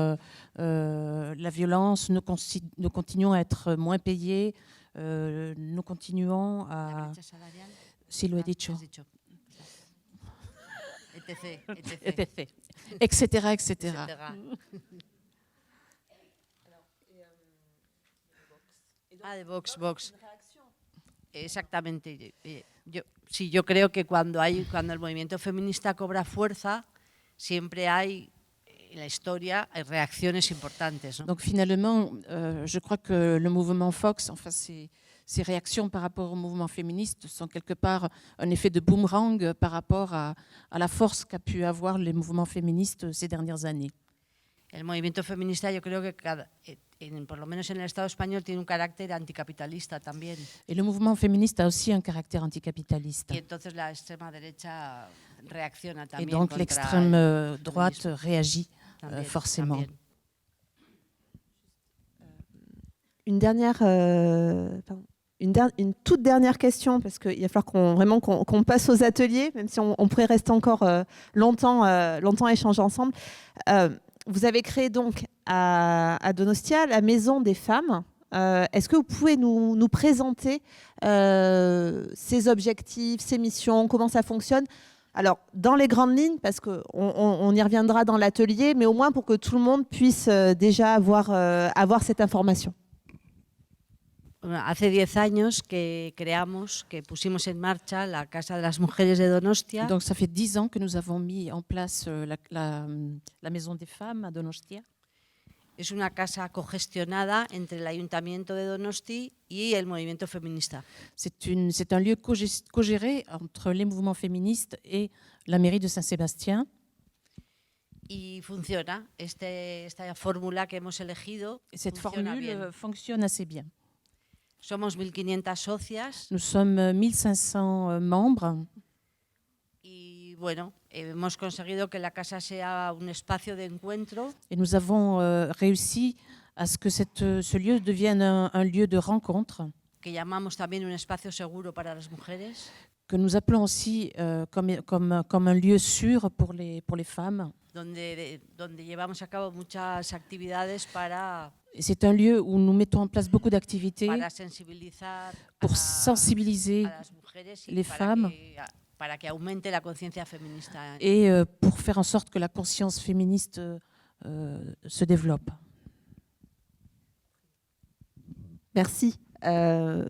la violence, nous continuons à être moins payés, nous continuons à...
La brecha salarial.
Sí, lo he dicho.
Has dicho. Etc, etc.
Etc. Etcétera, etcétera.
Etcétera. De Vox. Exactamente. Yo creo que cuando el movimiento feminista cobra fuerza, siempre hay en la historia hay reacciones importantes, ¿no?
Donc finalement, je crois que le mouvement Fox, enfin ces réactions par rapport au mouvement féministe sont quelque part un effet de boomerang par rapport à la force qu'a pu avoir les mouvements féministes ces dernières années.
El movimiento feminista yo creo que por lo menos en el Estado español tiene un carácter anticapitalista también.
Et le mouvement féministe a aussi un caractère anticapitaliste.
Y entonces la extrema derecha reacciona también.
Et donc
contra
l'extrême droite réagit
también,
forcément.
También.
Une toute dernière question, parce qu'il va falloir qu'on passe aux ateliers, même si on pourrait rester encore longtemps échanger ensemble. Vous avez créé donc à Donostia la Maison des femmes. Est-ce que vous pouvez nous présenter ces objectifs, ces missions, comment ça fonctionne? Alors, dans les grandes lignes, parce qu'on y reviendra dans l'atelier, mais au moins pour que tout le monde puisse déjà avoir cette information.
Hace 10 años que pusimos en marcha la Casa de las Mujeres de Donostia.
Donc ça fait 10 ans que nous avons mis en place la Maison des Femmes à Donostia.
Es una casa cogestionada entre el Ayuntamiento de Donosti y el movimiento feminista.
C'est un lieu co-géré entre les mouvements féministes et la mairie de Saint-Sébastien.
Y funciona. Esta fórmula que hemos elegido
Cette
funciona
formule
bien.
fonctionne assez bien.
Somos 1500 socias.
Nous sommes 1500 membres.
Y bueno, hemos conseguido que la casa sea un espacio de encuentro.
Et nous avons réussi à ce que ce lieu devienne un lieu de rencontre.
Que llamamos también un espacio seguro para las mujeres.
que nous appelons aussi comme un lieu sûr pour les femmes.
Donde llevamos a cabo muchas actividades para
C'est un lieu où nous mettons en place beaucoup d'activités pour sensibiliser les femmes
para que aumente la conciencia feminista.
Et pour faire en sorte que la conscience féministe se développe.
Merci.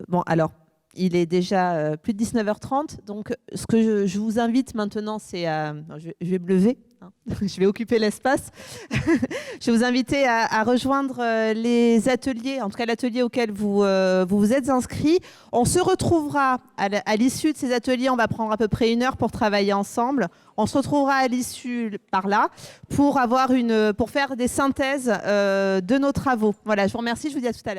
Bon, alors, il est déjà plus de 19h30, donc ce que je vous invite maintenant, c'est à... Je vais me lever, hein. Je vais occuper l'espace. Je vais vous inviter à rejoindre les ateliers, en tout cas l'atelier auquel vous vous êtes inscrits. On se retrouvera à l'issue de ces ateliers, on va prendre à peu près 1 heure pour travailler ensemble. On se retrouvera à l'issue par là pour faire des synthèses de nos travaux. Voilà, je vous remercie, je vous dis à tout à l'heure.